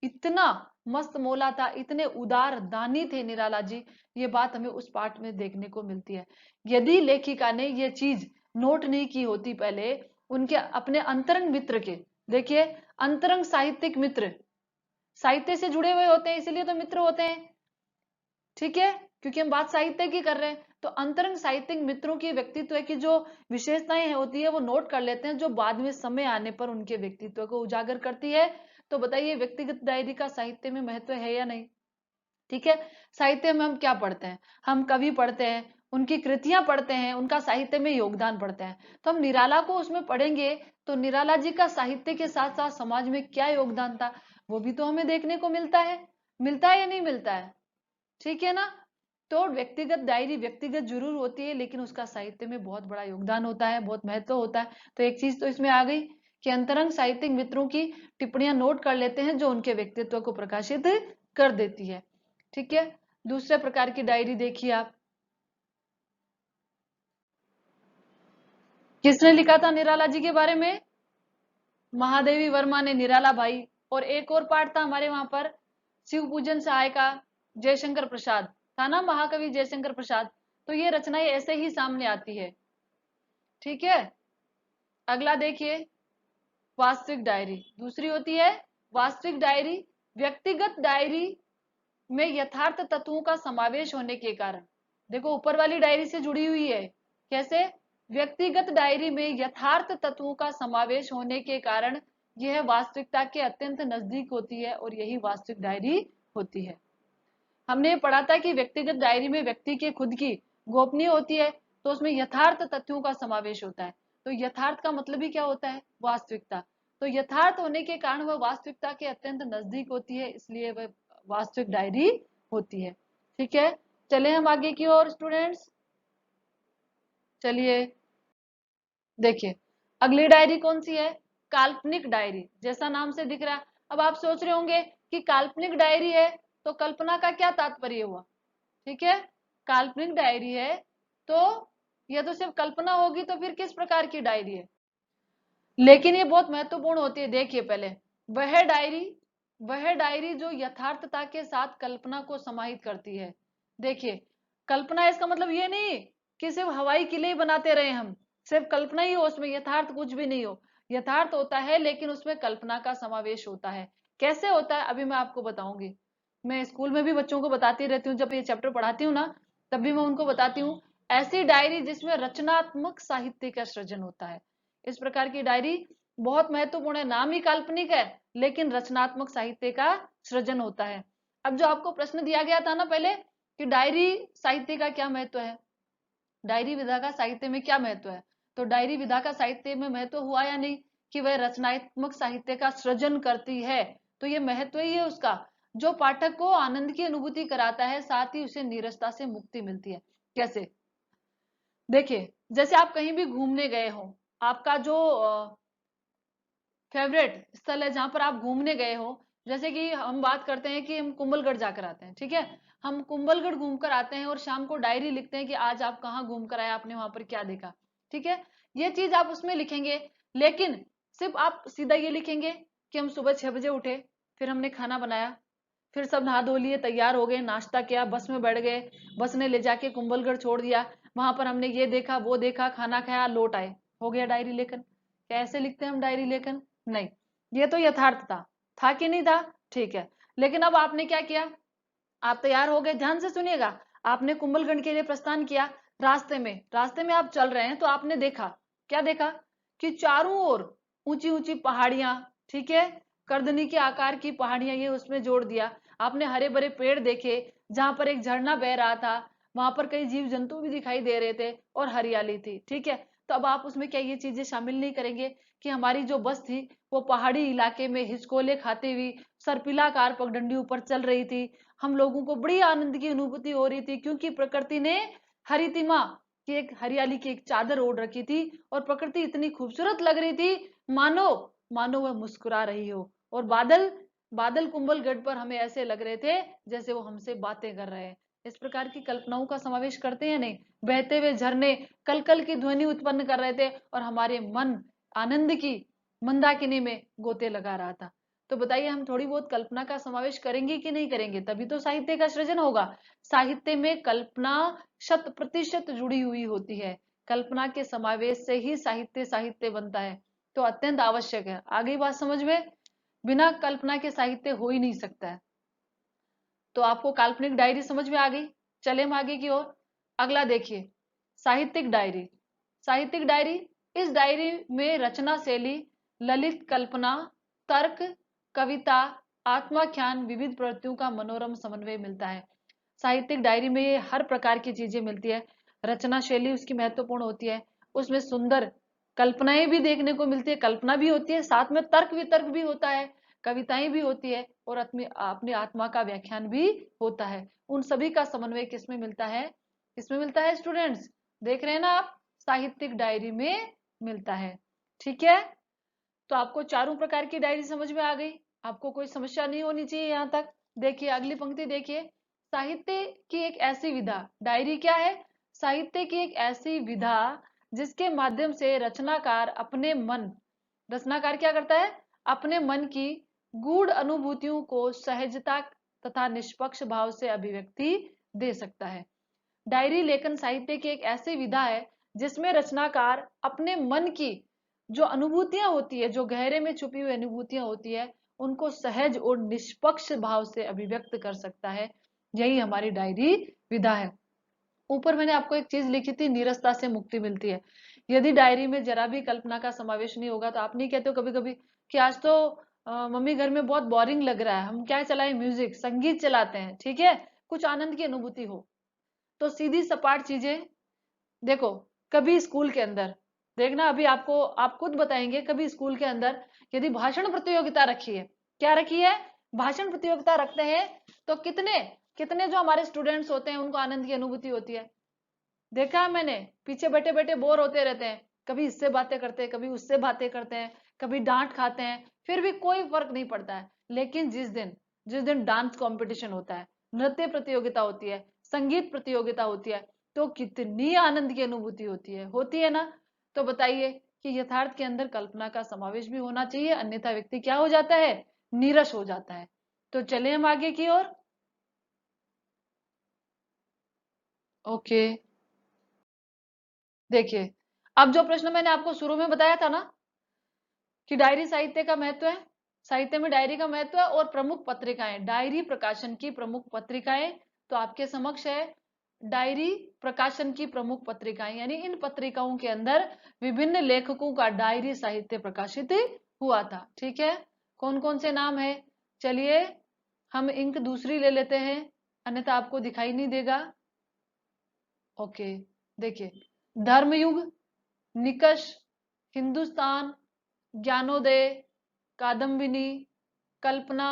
इतना मस्त मौला था, इतने उदार दानी थे निराला जी, ये बात हमें उस पाठ में देखने को मिलती है। यदि लेखिका ने ये चीज नोट नहीं की होती पहले, उनके अपने अंतरंग मित्र के, देखिए अंतरंग साहित्यिक मित्र, साहित्य से जुड़े हुए होते हैं इसीलिए तो मित्र होते हैं, ठीक है, क्योंकि हम बात साहित्य की कर रहे हैं। तो अंतरंग साहित्यिक मित्रों की व्यक्तित्व की जो विशेषताएं होती है वो नोट कर लेते हैं, जो बाद में समय आने पर उनके व्यक्तित्व को उजागर करती है। तो बताइए व्यक्तिगत डायरी का साहित्य में महत्व है या नहीं? ठीक है, साहित्य में हम क्या पढ़ते हैं? हम कवि पढ़ते हैं, उनकी कृतियां पढ़ते हैं, उनका साहित्य में योगदान पढ़ते हैं। तो हम निराला को उसमें पढ़ेंगे तो निराला जी का साहित्य के साथ साथ समाज में क्या योगदान था वो भी तो हमें देखने को मिलता है या नहीं मिलता है? ठीक है ना? तो व्यक्तिगत डायरी व्यक्तिगत जरूर होती है, लेकिन उसका साहित्य में बहुत बड़ा योगदान होता है, बहुत महत्व होता है। तो एक चीज तो इसमें आ गई कि अंतरंग साहित्यिक मित्रों की टिप्पणियां नोट कर लेते हैं जो उनके व्यक्तित्व को प्रकाशित कर देती है। ठीक है, दूसरे प्रकार की डायरी देखिए आप, किसने लिखा था निराला जी के बारे में? महादेवी वर्मा ने, निराला भाई। और एक और पाठ था हमारे वहां पर, शिव पूजन सहाय का जयशंकर प्रसाद था ना, महाकवि जयशंकर प्रसाद। तो ये रचनाएं ऐसे ही सामने आती है। ठीक है, अगला देखिए, वास्तविक डायरी दूसरी होती है। वास्तविक डायरी व्यक्तिगत डायरी में यथार्थ तत्वों का समावेश होने के कारण, देखो ऊपर वाली डायरी से जुड़ी हुई है, कैसे? व्यक्तिगत डायरी में यथार्थ तत्वों का समावेश होने के कारण यह वास्तविकता के अत्यंत नजदीक होती है और यही वास्तविक डायरी होती है। हमने पढ़ा था कि व्यक्तिगत डायरी में व्यक्ति के खुद की गोपनीय होती है, तो उसमें यथार्थ तथ्यों का समावेश होता है। तो यथार्थ का मतलब ही क्या होता है? वास्तविकता। तो यथार्थ होने के कारण वह वास्तविकता के अत्यंत नजदीक होती है, इसलिए वह वास्तविक डायरी होती है। ठीक है, चले हम आगे की ओर स्टूडेंट्स। चलिए देखिए, अगली डायरी कौन सी है? काल्पनिक डायरी, जैसा नाम से दिख रहा है। अब आप सोच रहे होंगे कि काल्पनिक डायरी है तो कल्पना का क्या तात्पर्य हुआ? ठीक है, काल्पनिक डायरी है तो यह तो सिर्फ कल्पना होगी, तो फिर किस प्रकार की डायरी है? लेकिन ये बहुत महत्वपूर्ण होती है। देखिए पहले, वह डायरी वह डायरी जो यथार्थता के साथ कल्पना को समाहित करती है। देखिए, कल्पना इसका मतलब ये नहीं कि सिर्फ हवाई किले ही बनाते रहे हम, सिर्फ कल्पना ही हो उसमें, यथार्थ कुछ भी नहीं हो। यथार्थ होता है लेकिन उसमें कल्पना का समावेश होता है। कैसे होता है अभी मैं आपको बताऊंगी। मैं स्कूल में भी बच्चों को बताती रहती हूँ, जब ये चैप्टर पढ़ाती हूँ ना तब भी मैं उनको बताती हूँ, ऐसी डायरी जिसमें रचनात्मक साहित्य का सृजन होता है। इस प्रकार की डायरी बहुत महत्वपूर्ण है, नाम ही काल्पनिक है लेकिन रचनात्मक साहित्य का सृजन होता है। अब जो आपको प्रश्न दिया गया था ना पहले कि डायरी साहित्य का क्या महत्व है, डायरी विधा का साहित्य में क्या महत्व है, तो डायरी विधा का साहित्य में महत्व हुआ या नहीं कि वह रचनात्मक साहित्य का सृजन करती है। तो ये महत्व ही है उसका, जो पाठक को आनंद की अनुभूति कराता है, साथ ही उसे नीरसता से मुक्ति मिलती है। कैसे? देखिए, जैसे आप कहीं भी घूमने गए हो, आपका जो फेवरेट स्थल है जहां पर आप घूमने गए हो, जैसे कि हम बात करते हैं कि हम कुंभलगढ़ जाकर आते हैं, ठीक है, हम कुंभलगढ़ घूमकर आते हैं और शाम को डायरी लिखते हैं कि आज आप कहाँ घूम कर आए, आपने वहां पर क्या देखा। ठीक है, ये चीज आप उसमें लिखेंगे, लेकिन सिर्फ आप सीधा ये लिखेंगे कि हम सुबह 6 बजे उठे, फिर हमने खाना बनाया, फिर सब नहा धो लिए, तैयार हो गए, नाश्ता किया, बस में बैठ गए, बस ने ले जाके कुंभलगढ़ छोड़ दिया, वहां पर हमने ये देखा वो देखा, खाना खाया, लौट आए, हो गया डायरी लेखन। कैसे लिखते हैं हम डायरी लेखन? नहीं, ये तो यथार्थ था कि नहीं था? ठीक है, लेकिन अब आपने क्या किया, आप तैयार हो गए, ध्यान से सुनिएगा, आपने कुंभलगढ़ के लिए प्रस्थान किया, रास्ते में आप चल रहे हैं तो आपने देखा, क्या देखा कि चारों ओर ऊंची ऊंची पहाड़ियां, ठीक है, करदनी के आकार की पहाड़ियां, ये उसमें जोड़ दिया। आपने हरे भरे पेड़ देखे, जहां पर एक झरना बह रहा था, वहां पर कई जीव जंतु भी दिखाई दे रहे थे और हरियाली थी। ठीक है, तो अब आप उसमें क्या ये चीजें शामिल नहीं करेंगे कि हमारी जो बस थी वो पहाड़ी इलाके में हिचकोले खाती हुई सर्पिलाकार पगडंडी ऊपर चल रही थी, हम लोगों को बड़ी आनंद की अनुभूति हो रही थी क्योंकि प्रकृति ने हरितिमा की एक हरियाली की एक चादर ओढ़ रखी थी और प्रकृति इतनी खूबसूरत लग रही थी, मानो मानो वह मुस्कुरा रही हो। और बादल बादल कुंभलगढ़ पर हमें ऐसे लग रहे थे जैसे वो हमसे बातें कर रहे हैं। इस प्रकार की कल्पनाओं का समावेश करते हैं नहीं? बहते हुए झरने कल कल की ध्वनि उत्पन्न कर रहे थे और हमारे मन आनंद की मंदाकिनी में गोते लगा रहा था। तो बताइए हम थोड़ी बहुत कल्पना का समावेश करेंगे कि नहीं करेंगे, तभी तो साहित्य का सृजन होगा। साहित्य में कल्पना 100% जुड़ी हुई होती है। कल्पना के समावेश से ही साहित्य साहित्य बनता है, तो अत्यंत आवश्यक है। आगे बात समझ में, बिना कल्पना के साहित्य हो ही नहीं सकता है। तो आपको काल्पनिक डायरी समझ में आ गई। चले हम आगे की ओर। अगला देखिए, साहित्यिक डायरी। साहित्यिक डायरी, इस डायरी में रचना शैली, ललित कल्पना, तर्क, कविता, आत्माख्यान, विविध प्रवृत्तियों का मनोरम समन्वय मिलता है। साहित्यिक डायरी में ये हर प्रकार की चीजें मिलती है। रचना शैली उसकी महत्वपूर्ण होती है, उसमें सुंदर कल्पनाएं भी देखने को मिलती है, कल्पना भी होती है, साथ में तर्क वितर्क भी होता है, कविताएं भी होती है, और अपनी अपनी आत्मा का व्याख्यान भी होता है। उन सभी का समन्वय किसमें मिलता है? किसमें मिलता है स्टूडेंट्स? देख रहे हैं ना आप, साहित्यिक डायरी में मिलता है। ठीक है, तो आपको चारों प्रकार की डायरी समझ में आ गई, आपको कोई समस्या नहीं होनी चाहिए यहाँ तक। देखिए अगली पंक्ति देखिए, साहित्य की एक ऐसी विधा, डायरी क्या है? साहित्य की एक ऐसी विधा जिसके माध्यम से रचनाकार अपने मन, रचनाकार क्या करता है? अपने मन की गूढ़ अनुभूतियों को सहजता तथा निष्पक्ष भाव से अभिव्यक्ति दे सकता है। डायरी लेखन साहित्य की एक ऐसी विधा है जिसमें रचनाकार अपने मन की जो अनुभूतियां होती है, जो गहरे में छुपी हुई अनुभूतियां होती है, उनको सहज और निष्पक्ष भाव से अभिव्यक्त कर सकता है। यही हमारी डायरी विधा है। ऊपर मैंने आपको एक चीज लिखी थी, नीरसता से मुक्ति मिलती है। यदि डायरी में जरा भी कल्पना का समावेश नहीं होगा, तो आप नहीं कहते हो कभी कभी कि आज तो मम्मी घर में बहुत बोरिंग लग रहा है, हम क्या चलाएं? म्यूजिक, संगीत चलाते हैं, ठीक है, कुछ आनंद की अनुभूति हो। तो सीधी सपाट चीजें देखो, कभी स्कूल के अंदर देखना, अभी आपको आप खुद बताएंगे, कभी स्कूल के अंदर यदि भाषण प्रतियोगिता रखी है, क्या रखी है? भाषण प्रतियोगिता रखते हैं, तो कितने कितने जो हमारे स्टूडेंट्स होते हैं उनको आनंद की अनुभूति होती है। देखा है मैंने, पीछे बैठे बैठे बोर होते रहते हैं, कभी इससे बातें करते हैं, कभी उससे बातें करते हैं, कभी डांट खाते हैं, फिर भी कोई फर्क नहीं पड़ता है। लेकिन जिस दिन डांस कंपटीशन होता है, नृत्य प्रतियोगिता होती है, संगीत प्रतियोगिता होती है, तो कितनी आनंद की अनुभूति होती है ना। तो बताइए कि यथार्थ के अंदर कल्पना का समावेश भी होना चाहिए, अन्यथा व्यक्ति क्या हो जाता है? नीरस हो जाता है। तो चले हम आगे की ओर। ओके, देखिए, अब जो प्रश्न मैंने आपको शुरू में बताया था ना कि डायरी साहित्य का महत्व है, साहित्य में डायरी का महत्व है, और प्रमुख पत्रिकाएं, डायरी प्रकाशन की प्रमुख पत्रिकाएं, तो आपके समक्ष है डायरी प्रकाशन की प्रमुख पत्रिकाएं, यानी इन पत्रिकाओं के अंदर विभिन्न लेखकों का डायरी साहित्य प्रकाशित हुआ था। ठीक है, कौन कौन से नाम है? चलिए हम इंक दूसरी ले लेते हैं, अन्यथा आपको दिखाई नहीं देगा। ओके, देखिए, धर्मयुग, निकष, हिंदुस्तान, ज्ञानोदय, कादम्बिनी, कल्पना,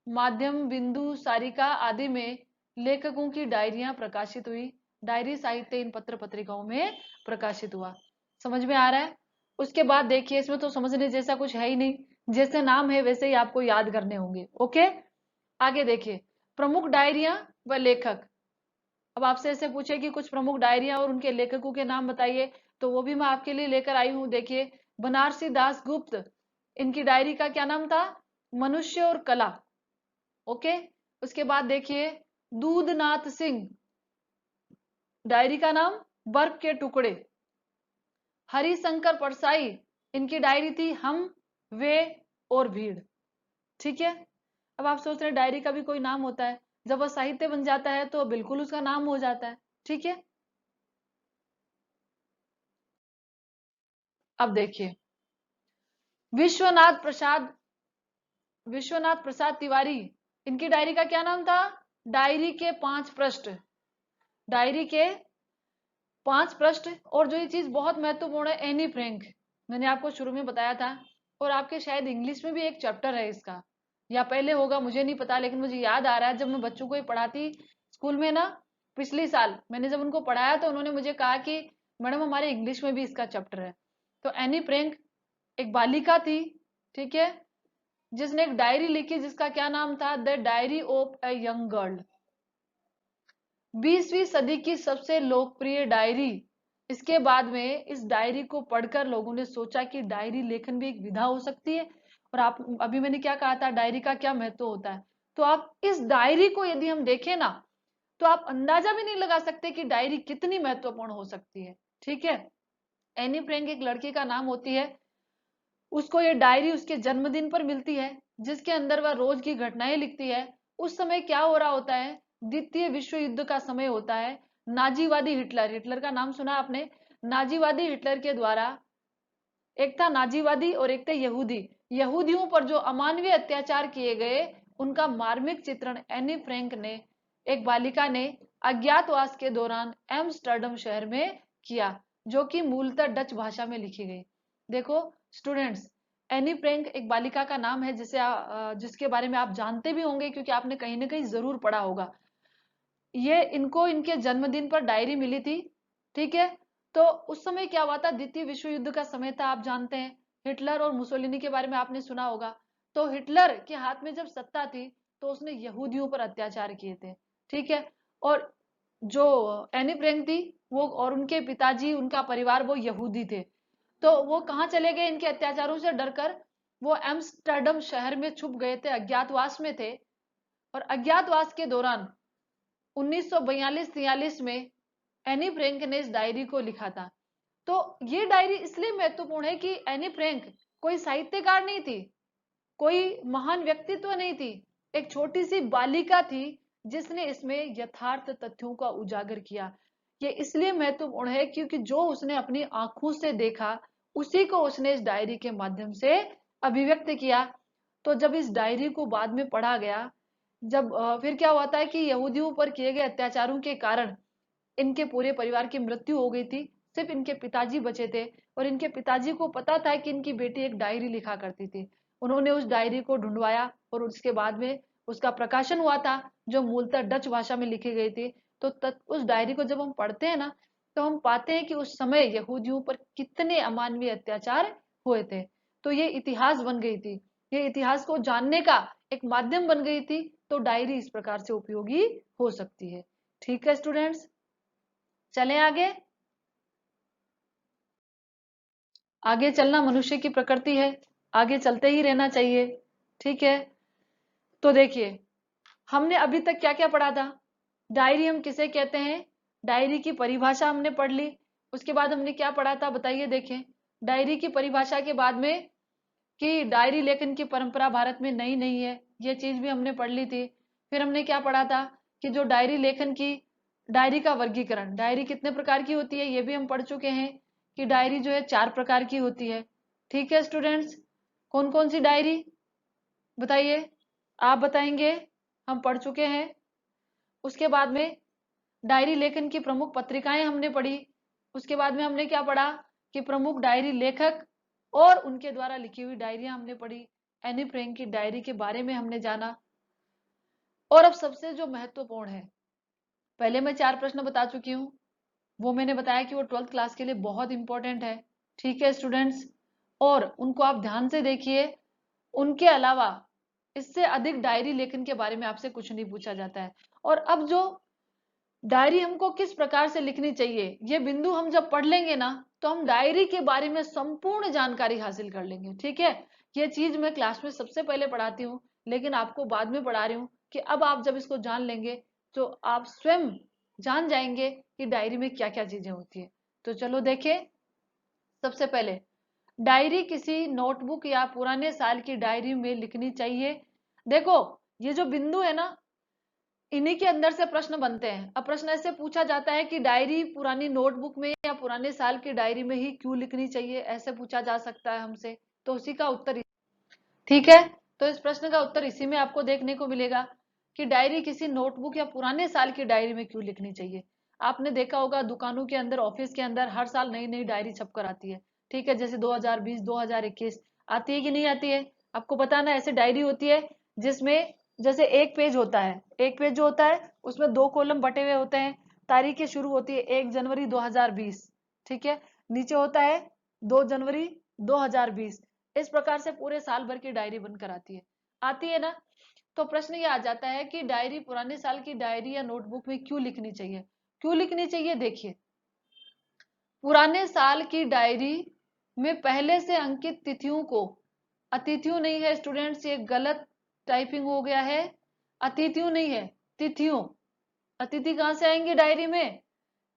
माध्यम बिंदु, सारिका आदि में लेखकों की डायरियां प्रकाशित हुई। डायरी साहित्य इन पत्र पत्रिकाओं में प्रकाशित हुआ। समझ में आ रहा है? उसके बाद देखिए, इसमें तो समझने जैसा कुछ है ही नहीं, जैसे नाम है वैसे ही आपको याद करने होंगे। ओके, आगे देखिए, प्रमुख डायरियां व लेखक। अब आपसे ऐसे पूछे कि कुछ प्रमुख डायरियां और उनके लेखकों के नाम बताइए, तो वो भी मैं आपके लिए लेकर आई हूं। देखिए, बनारसी दास गुप्त, इनकी डायरी का क्या नाम था? मनुष्य और कला। ओके, उसके बाद देखिए, दूधनाथ सिंह, डायरी का नाम बर्फ के टुकड़े। हरिशंकर परसाई, इनकी डायरी थी हम, वे और भीड़। ठीक है, अब आप सोच रहे हैं डायरी का भी कोई नाम होता है, जब वह साहित्य बन जाता है तो बिल्कुल उसका नाम हो जाता है। ठीक है, अब देखिए, विश्वनाथ प्रसाद, विश्वनाथ प्रसाद तिवारी, इनकी डायरी का क्या नाम था? डायरी के 5 पृष्ठ। डायरी के 5 पृष्ठ, और जो ये चीज बहुत महत्वपूर्ण है, एनी फ्रैंक, मैंने आपको शुरू में बताया था, और आपके शायद इंग्लिश में भी एक चैप्टर है इसका, या पहले होगा मुझे नहीं पता, लेकिन मुझे याद आ रहा है जब मैं बच्चों को ही पढ़ाती स्कूल में ना, पिछले साल मैंने जब उनको पढ़ाया तो उन्होंने मुझे कहा कि मैडम हमारे इंग्लिश में भी इसका चैप्टर है। तो एनी फ्रैंक एक बालिका थी, ठीक है, जिसने एक डायरी लिखी जिसका क्या नाम था? The diary of a young girl. 20वीं सदी की सबसे लोकप्रिय डायरी। इसके बाद में इस डायरी को पढ़कर लोगों ने सोचा कि डायरी लेखन भी एक विधा हो सकती है, और आप अभी मैंने क्या कहा था, डायरी का क्या महत्व होता है। तो आप इस डायरी को यदि हम देखें ना, तो आप अंदाजा भी नहीं लगा सकते कि डायरी कितनी महत्वपूर्ण हो सकती है। ठीक है, एनी फ्रैंक एक लड़की का नाम होती है, उसको ये डायरी उसके जन्मदिन पर मिलती है, जिसके अंदर वह रोज की घटनाएं लिखती है। उस समय क्या हो रहा होता है, द्वितीय विश्व युद्ध का समय होता है। नाजीवादी हिटलर, हिटलर का नाम सुना आपने, नाजीवादी हिटलर के द्वारा, एक था नाजीवादी और एक थे यहूदी, यहूदियों पर जो अमानवीय अत्याचार किए गए, उनका मार्मिक चित्रण एनी फ्रैंक ने, एक बालिका ने अज्ञातवास के दौरान एम्स्टर्डम शहर में किया, जो कि मूलतः डच भाषा में लिखी गई। देखो स्टूडेंट्स, एनी फ्रैंक एक बालिका का नाम है जिसके बारे में आप जानते भी होंगे, क्योंकि आपने कहीं ना कहीं जरूर पढ़ा होगा। ये इनको इनके जन्मदिन पर डायरी मिली थी। ठीक है, तो उस समय क्या हुआ था, द्वितीय विश्व युद्ध का समय था, आप जानते हैं। हिटलर और मुसोलिनी के बारे में आपने सुना होगा। तो हिटलर के हाथ में जब सत्ता थी, तो उसने यहूदियों पर अत्याचार किए थे। ठीक है, और जो एनी फ्रैंक थी, वो और उनके पिताजी, उनका परिवार, वो यहूदी थे। तो वो कहाँ चले गए इनके अत्याचारों से डरकर, वो एम्स्टर्डम शहर में छुप गए थे, अज्ञातवास में थे। और अज्ञातवास के दौरान 1942-43 में एनी फ्रैंक ने इस डायरी को लिखा था। तो ये डायरी इसलिए महत्वपूर्ण है कि एनी फ्रैंक कोई साहित्यकार नहीं थी, कोई महान व्यक्तित्व नहीं थी, एक छोटी सी बालिका थी जिसने इसमें यथार्थ तथ्यों का उजागर किया। ये इसलिए महत्वपूर्ण है क्योंकि जो उसने अपनी आंखों से देखा, उसी को उसने इस डायरी के माध्यम से अभिव्यक्त किया। तो जब इस डायरी को बाद में पढ़ा गया, जब फिर क्या हुआ था कि यहूदियों पर किए गए अत्याचारों के कारण इनके पूरे परिवार की मृत्यु हो गई थी, सिर्फ इनके पिताजी बचे थे। और इनके पिताजी को पता था कि इनकी बेटी एक डायरी लिखा करती थी। उन्होंने उस डायरी को ढूंढवाया और उसके बाद में उसका प्रकाशन हुआ था, जो मूलतः डच भाषा में लिखी गई थी। तो उस डायरी को जब हम पढ़ते हैं ना, तो हम पाते हैं कि उस समय यहूदियों पर कितने अमानवीय अत्याचार हुए थे। तो ये इतिहास बन गई थी, ये इतिहास को जानने का एक माध्यम बन गई थी। तो डायरी इस प्रकार से उपयोगी हो सकती है। ठीक है स्टूडेंट्स, चलें आगे। आगे चलना मनुष्य की प्रकृति है, आगे चलते ही रहना चाहिए। ठीक है, तो देखिए हमने अभी तक क्या क्या पढ़ा था। डायरी हम किसे कहते हैं, डायरी की परिभाषा हमने पढ़ ली। उसके बाद हमने क्या पढ़ा था बताइए। देखें, डायरी की परिभाषा के बाद में कि डायरी लेखन की परंपरा भारत में नई नहीं है, ये चीज भी हमने पढ़ ली थी। फिर हमने क्या पढ़ा था कि जो डायरी लेखन की, डायरी का वर्गीकरण, डायरी कितने प्रकार की होती है ये भी हम पढ़ चुके हैं, कि डायरी जो है 4 प्रकार की होती है। ठीक है स्टूडेंट्स, कौन कौन सी डायरी बताइए, आप बताएंगे, हम पढ़ चुके हैं। उसके बाद में डायरी लेखन की प्रमुख पत्रिकाएं हमने पढ़ी। उसके बाद में हमने क्या पढ़ा कि प्रमुख डायरी लेखक और उनके द्वारा लिखी हुई डायरियां हमने पढ़ी। एनी फ्रैंक की डायरी के बारे में हमने जाना। और अब सबसे जो महत्वपूर्ण है, पहले मैं 4 प्रश्न बता चुकी हूँ, वो मैंने बताया कि वो 12th क्लास के लिए बहुत इंपॉर्टेंट है। ठीक है स्टूडेंट्स, और उनको आप ध्यान से देखिए। उनके अलावा इससे अधिक डायरी लेखन के बारे में आपसे कुछ नहीं पूछा जाता है। और अब जो डायरी हमको किस प्रकार से लिखनी चाहिए, ये बिंदु हम जब पढ़ लेंगे ना, तो हम डायरी के बारे में संपूर्ण जानकारी हासिल कर लेंगे। ठीक है, ये चीज मैं क्लास में सबसे पहले पढ़ाती हूँ, लेकिन आपको बाद में पढ़ा रही हूँ कि अब आप जब इसको जान लेंगे, तो आप स्वयं जान जाएंगे कि डायरी में क्या क्या चीजें होती है। तो चलो देखें, सबसे पहले डायरी किसी नोटबुक या पुराने साल की डायरी में लिखनी चाहिए। देखो, ये जो बिंदु है ना, इन्हीं के अंदर से प्रश्न बनते हैं। अब प्रश्न ऐसे पूछा जाता है कि डायरी पुरानी नोटबुक में या पुराने साल की डायरी में ही क्यों लिखनी चाहिए, ऐसे पूछा जा सकता है हमसे। तो उसी का उत्तर, ठीक है, तो इस प्रश्न का उत्तर इसी में आपको देखने को मिलेगा कि डायरी किसी नोटबुक या पुराने साल की डायरी में क्यों लिखनी चाहिए। आपने देखा होगा दुकानों के अंदर, ऑफिस के अंदर हर साल नई नई डायरी छप कर आती है। ठीक है, जैसे 2020 2021 आती है कि नहीं आती है, आपको पता ना। ऐसे डायरी होती है जिसमें जैसे एक पेज होता है, एक पेज जो होता है उसमें 2 कॉलम बटे हुए होते हैं। तारीखें शुरू होती है 1 जनवरी 2020, ठीक है, नीचे होता है 2 जनवरी 2020। इस प्रकार से पूरे साल भर की डायरी बनकर आती है ना। तो प्रश्न ये आ जाता है कि डायरी पुराने साल की डायरी या नोटबुक में क्यों लिखनी चाहिए, क्यों लिखनी चाहिए। देखिए, पुराने साल की डायरी में पहले से अंकित तिथियों को अतिथियों नहीं है स्टूडेंट्स, ये गलत टाइपिंग हो गया है। अतिथियों नहीं है, तिथियों। अतिथि कहां से आएंगे डायरी में?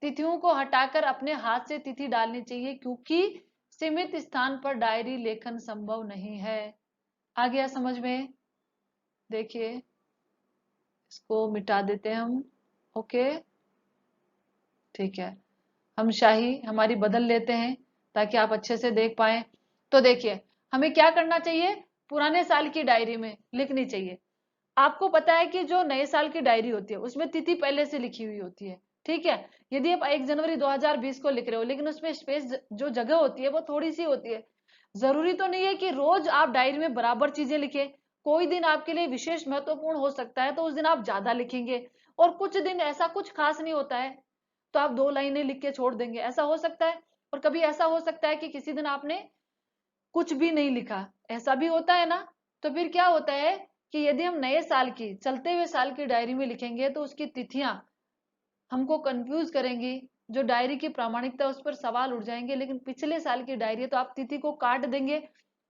तिथियों को हटाकर अपने हाथ से तिथि डालनी चाहिए, क्योंकि सीमित स्थान पर डायरी लेखन संभव नहीं है। आ गया समझ में? देखिए, इसको मिटा देते हैं हम। ओके, ठीक है, हम शाही हमारी बदल लेते हैं ताकि आप अच्छे से देख पाए। तो देखिए, हमें क्या करना चाहिए? पुराने साल की डायरी में लिखनी चाहिए। आपको पता है कि जो नए साल की डायरी होती है उसमें तिथि पहले से लिखी हुई होती है, ठीक है। यदि आप 1 जनवरी 2020 को लिख रहे हो, लेकिन उसमें स्पेस जो जगह होती है वो थोड़ी सी होती है। जरूरी तो नहीं है कि रोज आप डायरी में बराबर चीजें लिखें। कोई दिन आपके लिए विशेष महत्वपूर्ण हो सकता है तो उस दिन आप ज्यादा लिखेंगे, और कुछ दिन ऐसा कुछ खास नहीं होता है तो आप 2 लाइनें लिख के छोड़ देंगे, ऐसा हो सकता है। और कभी ऐसा हो सकता है कि किसी दिन आपने कुछ भी नहीं लिखा, ऐसा भी होता है ना। तो फिर क्या होता है कि यदि हम नए साल की, चलते हुए साल की डायरी में लिखेंगे तो उसकी तिथियां हमको कंफ्यूज करेंगी, जो डायरी की प्रामाणिकता उस पर सवाल उठ जाएंगे। लेकिन पिछले साल की डायरी है तो आप तिथि को काट देंगे,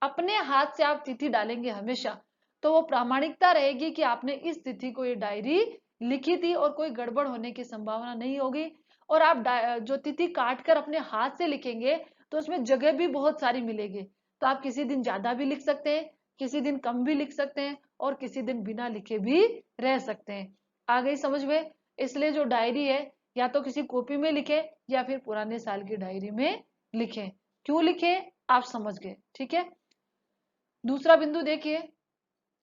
अपने हाथ से आप तिथि डालेंगे हमेशा, तो वो प्रामाणिकता रहेगी कि आपने इस तिथि को ये डायरी लिखी थी और कोई गड़बड़ होने की संभावना नहीं होगी। और आप जो तिथि काट कर अपने हाथ से लिखेंगे तो उसमें जगह भी बहुत सारी मिलेगी, तो आप किसी दिन ज्यादा भी लिख सकते हैं, किसी दिन कम भी लिख सकते हैं, और किसी दिन बिना लिखे भी रह सकते हैं। आ गई समझ में? इसलिए जो डायरी है, या तो किसी कॉपी में लिखे या फिर पुराने साल की डायरी में लिखें। क्यों लिखे, आप समझ गए, ठीक है। दूसरा बिंदु देखिए,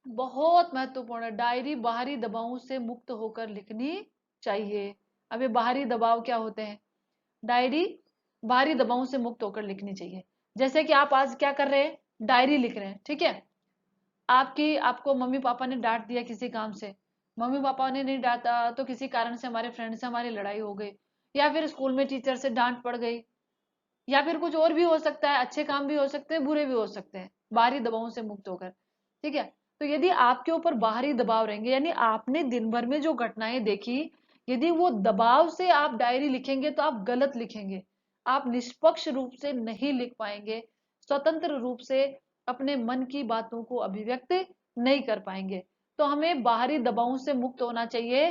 बहुत महत्वपूर्ण है, डायरी बाहरी दबावों से मुक्त होकर लिखनी चाहिए। अब ये बाहरी दबाव क्या होते हैं? डायरी बाहरी दबावों से मुक्त होकर लिखनी चाहिए। जैसे कि आप आज क्या कर रहे हैं? डायरी लिख रहे हैं, ठीक है। आपको मम्मी पापा ने डांट दिया किसी काम से, मम्मी पापा ने नहीं डांटा तो किसी कारण से हमारे फ्रेंड से हमारी लड़ाई हो गई, या फिर स्कूल में टीचर से डांट पड़ गई, या फिर कुछ और भी हो सकता है, अच्छे काम भी हो सकते हैं, बुरे भी हो सकते हैं, बाहरी दबावों से मुक्त होकर, ठीक है। तो यदि आपके ऊपर बाहरी दबाव रहेंगे, यानी आपने दिन भर में जो घटनाएं देखी, यदि वो दबाव से आप डायरी लिखेंगे तो आप गलत लिखेंगे, आप निष्पक्ष रूप से नहीं लिख पाएंगे, स्वतंत्र रूप से अपने मन की बातों को अभिव्यक्त नहीं कर पाएंगे। तो हमें बाहरी दबावों से मुक्त होना चाहिए,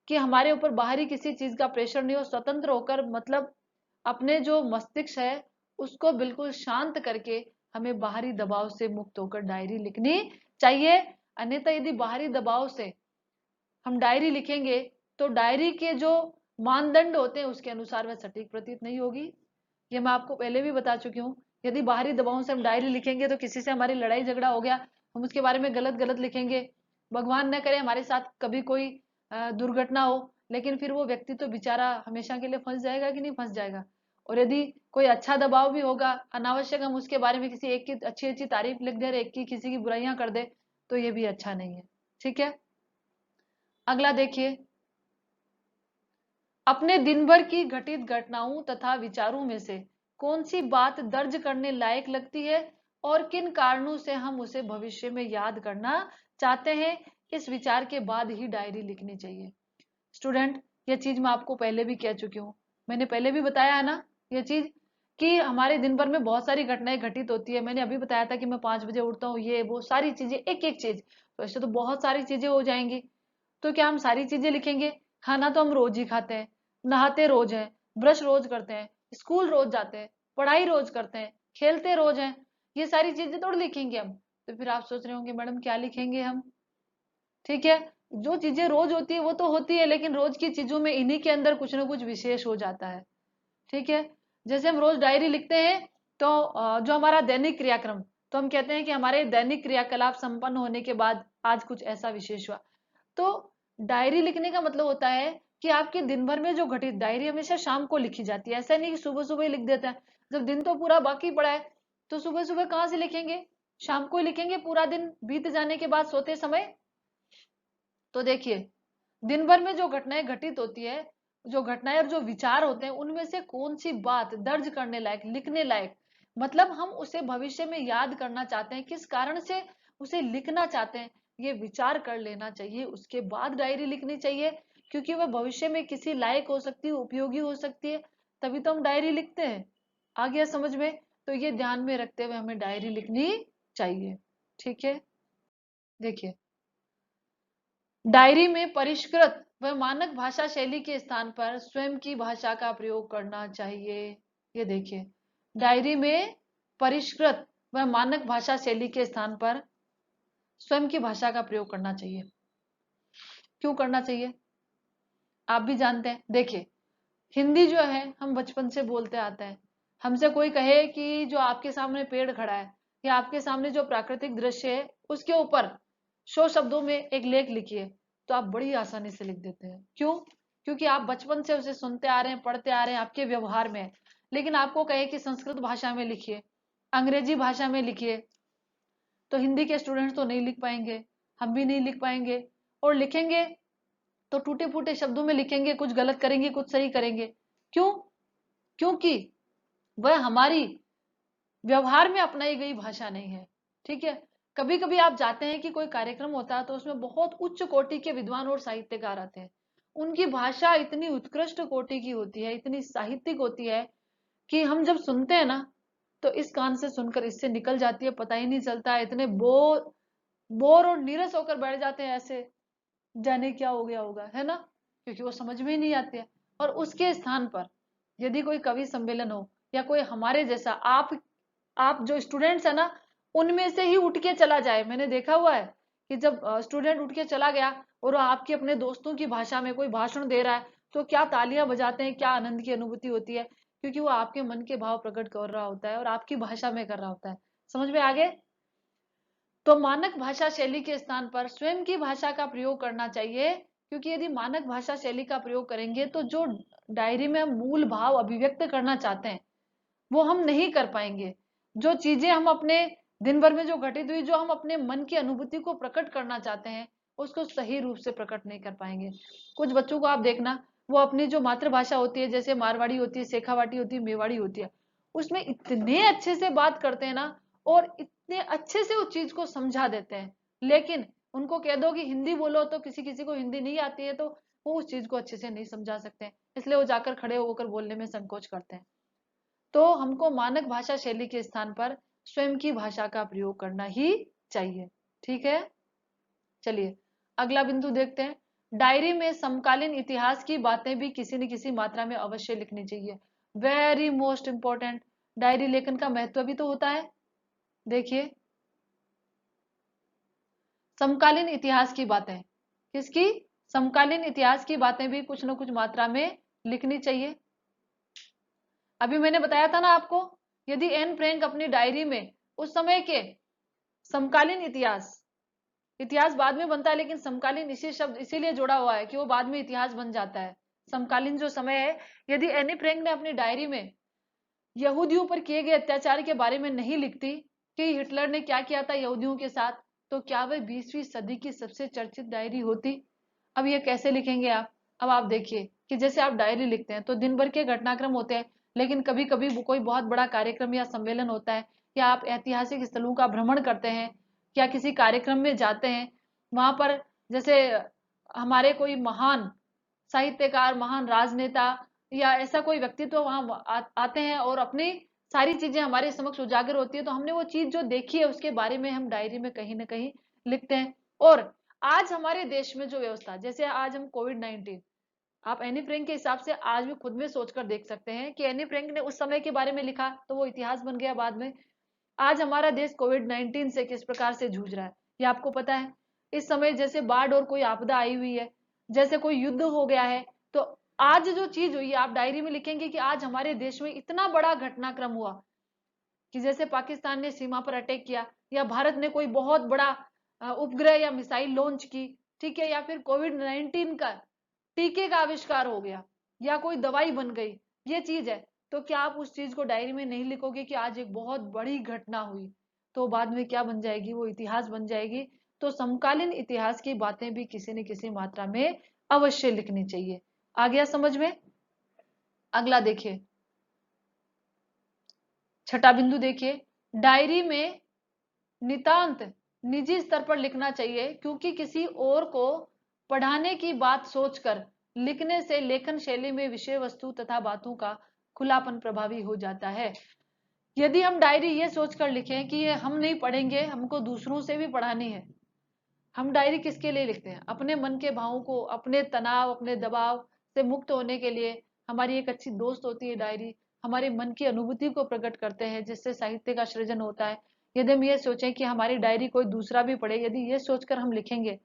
कि हमारे ऊपर बाहरी किसी चीज का प्रेशर नहीं हो, स्वतंत्र होकर, मतलब अपने जो मस्तिष्क है उसको बिल्कुल शांत करके हमें बाहरी दबाव से मुक्त होकर डायरी लिखनी चाहिए। अन्यथा यदि बाहरी दबाव से हम डायरी लिखेंगे तो डायरी के जो मानदंड होते हैं उसके अनुसार वह सटीक प्रतीत नहीं होगी। ये मैं आपको पहले भी बता चुकी हूँ। यदि बाहरी दबावों से हम डायरी लिखेंगे तो किसी से हमारी लड़ाई झगड़ा हो गया, हम उसके बारे में गलत गलत लिखेंगे, भगवान न करे हमारे साथ कभी कोई दुर्घटना हो, लेकिन फिर वो व्यक्ति तो बेचारा हमेशा के लिए फंस जाएगा कि नहीं फंस जाएगा। और यदि कोई अच्छा दबाव भी होगा, अनावश्यक हम उसके बारे में किसी एक की अच्छी अच्छी तारीफ लिख दे, एक की किसी की बुराइयां कर दे, तो ये भी अच्छा नहीं है, ठीक है। अगला देखिए, अपने दिन भर की घटित घटनाओं तथा विचारों में से कौन सी बात दर्ज करने लायक लगती है और किन कारणों से हम उसे भविष्य में याद करना चाहते हैं, इस विचार के बाद ही डायरी लिखनी चाहिए। स्टूडेंट, ये चीज मैं आपको पहले भी कह चुकी हूँ, मैंने पहले भी बताया है ना ये चीज, कि हमारे दिन भर में बहुत सारी घटनाएं घटित होती है। मैंने अभी बताया था कि मैं 5 बजे उठता हूँ, ये वो सारी चीजें, एक एक चीज, तो ऐसे तो बहुत सारी चीजें हो जाएंगी। तो क्या हम सारी चीजें लिखेंगे? खाना तो हम रोज ही खाते हैं, नहाते रोज हैं, ब्रश रोज करते हैं, स्कूल रोज जाते हैं, पढ़ाई रोज करते हैं, खेलते रोज हैं, ये सारी चीजें थोड़ी लिखेंगे हम। तो फिर आप सोच रहे होंगे मैडम क्या लिखेंगे हम, ठीक है। जो चीजें रोज होती है वो तो होती है, लेकिन रोज की चीजों में इन्हीं के अंदर कुछ ना कुछ विशेष हो जाता है, ठीक है। जैसे हम रोज डायरी लिखते हैं तो जो हमारा दैनिक क्रियाक्रम, तो हम कहते हैं कि हमारे दैनिक क्रियाकलाप संपन्न होने के बाद आज कुछ ऐसा विशेष हुआ। तो डायरी लिखने का मतलब होता है कि आपके दिन भर में जो घटित, डायरी हमेशा शाम को लिखी जाती है, ऐसा नहीं कि सुबह सुबह ही लिख देते हैं। जब दिन तो पूरा बाकी पड़ा है तो सुबह सुबह कहाँ से लिखेंगे? शाम को ही लिखेंगे, पूरा दिन बीत जाने के बाद सोते समय। तो देखिए, दिन भर में जो घटनाएं घटित होती है, जो घटनाएं और जो विचार होते हैं, उनमें से कौन सी बात दर्ज करने लायक, लिखने लायक, मतलब हम उसे भविष्य में याद करना चाहते हैं, किस कारण से उसे लिखना चाहते हैं, ये विचार कर लेना चाहिए, उसके बाद डायरी लिखनी चाहिए। क्योंकि वह भविष्य में किसी लायक हो सकती है, उपयोगी हो सकती है, तभी तो हम डायरी लिखते हैं। आ गया समझ में? तो ये ध्यान में रखते हुए हमें डायरी लिखनी चाहिए। ठीक है, देखिए, डायरी में परिष्कृत व मानक भाषा शैली के स्थान पर स्वयं की भाषा का प्रयोग करना चाहिए। ये देखिए, डायरी में परिष्कृत व मानक भाषा शैली के स्थान पर स्वयं की भाषा का प्रयोग करना चाहिए। क्यों करना चाहिए, आप भी जानते हैं। देखिए, हिंदी जो है हम बचपन से बोलते आते हैं। हमसे कोई कहे कि जो आपके सामने पेड़ खड़ा है या आपके सामने जो प्राकृतिक दृश्य है उसके ऊपर 100 शब्दों में एक लेख लिखिए, तो आप बड़ी आसानी से लिख देते हैं। क्यों? क्योंकि आप बचपन से उसे सुनते आ रहे हैं, पढ़ते आ रहे हैं, आपके व्यवहार में है। लेकिन आपको कहे कि संस्कृत भाषा में लिखिए, अंग्रेजी भाषा में लिखिए, तो हिंदी के स्टूडेंट्स तो नहीं लिख पाएंगे, हम भी नहीं लिख पाएंगे, और लिखेंगे तो टूटे फूटे शब्दों में लिखेंगे, कुछ गलत करेंगे, कुछ सही करेंगे। क्यों? क्योंकि वह हमारी व्यवहार में अपनाई गई भाषा नहीं है। ठीक है, कभी कभी आप जाते हैं कि कोई कार्यक्रम होता है तो उसमें बहुत उच्च कोटि के विद्वान और साहित्यकार आते हैं। उनकी भाषा इतनी उत्कृष्ट कोटि की होती है, इतनी साहित्यिक होती है कि हम जब सुनते हैं ना, तो इस कान से सुनकर इससे निकल जाती है, पता ही नहीं चलता है। इतने बोर बोर और नीरस होकर बैठ जाते हैं, ऐसे जाने क्या हो गया होगा, है ना, क्योंकि वो समझ में ही नहीं आते हैं। और उसके स्थान पर यदि कोई कवि सम्मेलन हो या कोई हमारे जैसा आप जो स्टूडेंट्स है ना, उनमें से ही उठ के चला जाए। मैंने देखा हुआ है कि जब स्टूडेंट उठ के चला गया और वो आपके अपने दोस्तों की भाषा में कोई भाषण दे रहा है, तो क्या तालियां बजाते हैं, क्या आनंद की अनुभूति होती है, क्योंकि वो आपके मन के भाव प्रकट कर रहा होता है और आपकी भाषा में कर रहा होता है। समझ में आगे? तो मानक भाषा शैली के स्थान पर स्वयं की भाषा का प्रयोग करना चाहिए, क्योंकि यदि मानक भाषा शैली का प्रयोग करेंगे तो जो डायरी में हम मूल भाव अभिव्यक्त करना चाहते हैं वो हम नहीं कर पाएंगे। जो चीजें हम अपने दिन भर में जो घटित हुई, जो हम अपने मन की अनुभूति को प्रकट करना चाहते हैं, उसको सही रूप से प्रकट नहीं कर पाएंगे। कुछ बच्चों को आप देखना, वो अपनी जो मातृभाषा होती है, जैसे मारवाड़ी होती है, शेखावाटी होती है, मेवाड़ी होती है, उसमें इतने अच्छे से बात करते हैं ना, और इतने अच्छे से उस चीज को समझा देते हैं। लेकिन उनको कह दो कि हिंदी बोलो, तो किसी किसी को हिंदी नहीं आती है, तो वो उस चीज को अच्छे से नहीं समझा सकते हैं, इसलिए वो जाकर खड़े होकर बोलने में संकोच करते हैं। तो हमको मानक भाषा शैली के स्थान पर स्वयं की भाषा का प्रयोग करना ही चाहिए। ठीक है, चलिए अगला बिंदु देखते हैं। डायरी में समकालीन इतिहास की बातें भी किसी न किसी मात्रा में अवश्य लिखनी चाहिए। वेरी मोस्ट इंपॉर्टेंट, डायरी लेखन का महत्व भी तो होता है। देखिए, समकालीन इतिहास की बातें, किसकी? समकालीन इतिहास की बातें भी कुछ न कुछ मात्रा में लिखनी चाहिए। अभी मैंने बताया था ना आपको, यदि एन फ्रैंक अपनी डायरी में उस समय के समकालीन इतिहास, इतिहास बाद में बनता है लेकिन समकालीन इसी शब्द इसीलिए जुड़ा हुआ है कि वो बाद में इतिहास बन जाता है। समकालीन जो समय है, यदि एनी फ्रैंक ने अपनी डायरी में यहूदियों पर किए गए अत्याचार के बारे में नहीं लिखती कि हिटलर ने क्या किया था यहूदियों के साथ, तो क्या वह 20वीं सदी की सबसे चर्चित डायरी होती? अब ये कैसे लिखेंगे आप? अब आप देखिए कि जैसे आप डायरी लिखते हैं तो दिन भर के घटनाक्रम होते हैं, लेकिन कभी कभी कोई बहुत बड़ा कार्यक्रम या सम्मेलन होता है, या आप ऐतिहासिक स्थलों का भ्रमण करते हैं, या किसी कार्यक्रम में जाते हैं, वहां पर जैसे हमारे कोई महान साहित्यकार, महान राजनेता या ऐसा कोई व्यक्तित्व वहां आते हैं और अपनी सारी चीजें हमारे समक्ष उजागर होती है, तो हमने वो चीज जो देखी है उसके बारे में हम डायरी में कहीं ना कहीं लिखते हैं। और आज हमारे देश में जो व्यवस्था, जैसे आज हम कोविड-19, आप एनी फ्रैंक के हिसाब से आज भी खुद में सोचकर देख सकते हैं कि एनी फ्रैंक ने उस समय के बारे में लिखा तो वो इतिहास बन गया बाद में। आज हमारा देश कोविड-19 से किस प्रकार से जूझ रहा है, ये आपको पता है। इस समय जैसे बाढ़ और कोई आपदा आई हुई है, जैसे कोई युद्ध हो गया है, तो आज जो चीज हुई है आप डायरी में लिखेंगे कि आज हमारे देश में इतना बड़ा घटनाक्रम हुआ, कि जैसे पाकिस्तान ने सीमा पर अटैक किया, या भारत ने कोई बहुत बड़ा उपग्रह या मिसाइल लॉन्च की, ठीक है, या फिर कोविड-19 का टीके का आविष्कार हो गया, या कोई दवाई बन गई, ये चीज है। तो क्या आप उस चीज को डायरी में नहीं लिखोगे कि आज एक बहुत बड़ी घटना हुई, तो बाद में क्या बन जाएगी? वो इतिहास बन जाएगी। तो समकालीन इतिहास की बातें भी किसी न किसी मात्रा में अवश्य लिखनी चाहिए। आ गया समझ में? अगला देखिए, छठा बिंदु देखिए, डायरी में नितांत निजी स्तर पर लिखना चाहिए, क्योंकि किसी और को पढ़ाने की बात सोचकर लिखने से लेखन शैली में विषय वस्तु तथा बातों का खुलापन प्रभावी हो जाता है। यदि हम डायरी ये सोचकर लिखें कि ये हम नहीं पढ़ेंगे, हमको दूसरों से भी पढ़ानी है। हम डायरी किसके लिए लिखते हैं? अपने मन के भावों को, अपने तनाव, अपने दबाव से मुक्त होने के लिए। हमारी एक अच्छी दोस्त होती है डायरी, हमारे मन की अनुभूति को प्रकट करते हैं, जिससे साहित्य का सृजन होता है। यदि हम ये सोचें कि हमारी डायरी कोई दूसरा भी पढ़े, यदि ये सोचकर हम लिखेंगे,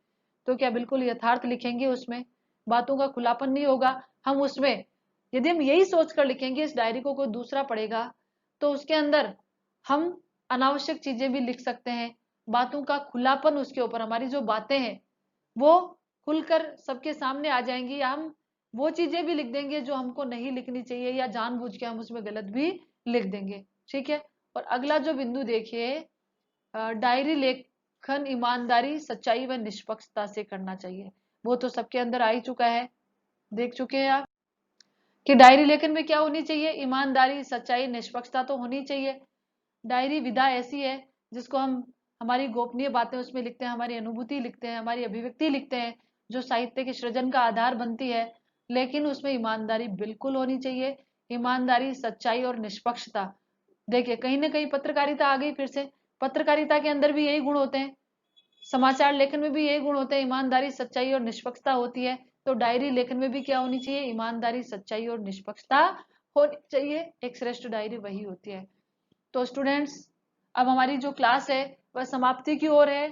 तो क्या बिल्कुल यथार्थ लिखेंगे? उसमें बातों का खुलापन नहीं होगा। हम उसमें, यदि हम यही सोचकर लिखेंगे इस डायरी को कोई दूसरा पढ़ेगा, तो उसके अंदर हम अनावश्यक चीजें भी लिख सकते हैं। बातों का खुलापन, उसके ऊपर हमारी जो बातें हैं वो खुलकर सबके सामने आ जाएंगी, या हम वो चीजें भी लिख देंगे जो हमको नहीं लिखनी चाहिए, या जानबूझ के हम उसमें गलत भी लिख देंगे। ठीक है। और अगला जो बिंदु देखिए, डायरी लेखन ईमानदारी, सच्चाई व निष्पक्षता से करना चाहिए। वो तो सबके अंदर आ ही चुका है, देख चुके हैं आप कि डायरी लेखन में क्या होनी चाहिए? ईमानदारी, सच्चाई, निष्पक्षता तो होनी चाहिए। डायरी विधा ऐसी है जिसको हम हमारी गोपनीय बातें उसमें लिखते हैं, हमारी अनुभूति लिखते हैं, हमारी अभिव्यक्ति लिखते हैं, जो साहित्य के सृजन का आधार बनती है। लेकिन उसमें ईमानदारी बिल्कुल होनी चाहिए। ईमानदारी, सच्चाई और निष्पक्षता। देखिए, कहीं ना कहीं पत्रकारिता आ गई फिर से। पत्रकारिता के अंदर भी यही गुण होते हैं, समाचार लेखन में भी यही गुण होते हैं, ईमानदारी, सच्चाई और निष्पक्षता होती है। तो डायरी लेखन में भी क्या होनी चाहिए? ईमानदारी, सच्चाई और निष्पक्षता होनी चाहिए। एक श्रेष्ठ डायरी वही होती है। तो स्टूडेंट्स, अब हमारी जो क्लास है वह समाप्ति की ओर है।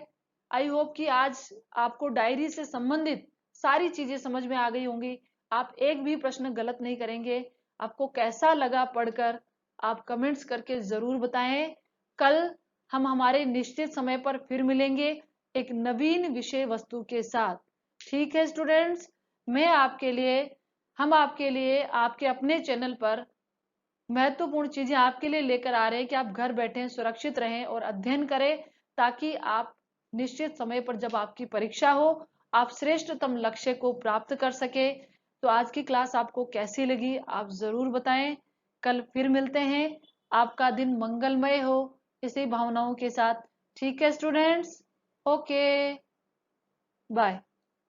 आई होप कि आज आपको डायरी से संबंधित सारी चीजें समझ में आ गई होंगी। आप एक भी प्रश्न गलत नहीं करेंगे। आपको कैसा लगा पढ़कर, आप कमेंट्स करके जरूर बताएं। कल हम हमारे निश्चित समय पर फिर मिलेंगे एक नवीन विषय वस्तु के साथ। ठीक है स्टूडेंट्स, मैं आपके लिए, हम आपके लिए आपके अपने चैनल पर महत्वपूर्ण चीजें आपके लिए लेकर आ रहे हैं कि आप घर बैठे सुरक्षित रहें और अध्ययन करें, ताकि आप निश्चित समय पर जब आपकी परीक्षा हो, आप श्रेष्ठतम लक्ष्य को प्राप्त कर सके। तो आज की क्लास आपको कैसी लगी आप जरूर बताएं। कल फिर मिलते हैं। आपका दिन मंगलमय हो इसी भावनाओं के साथ। ठीक है स्टूडेंट्स, ओके, बाय।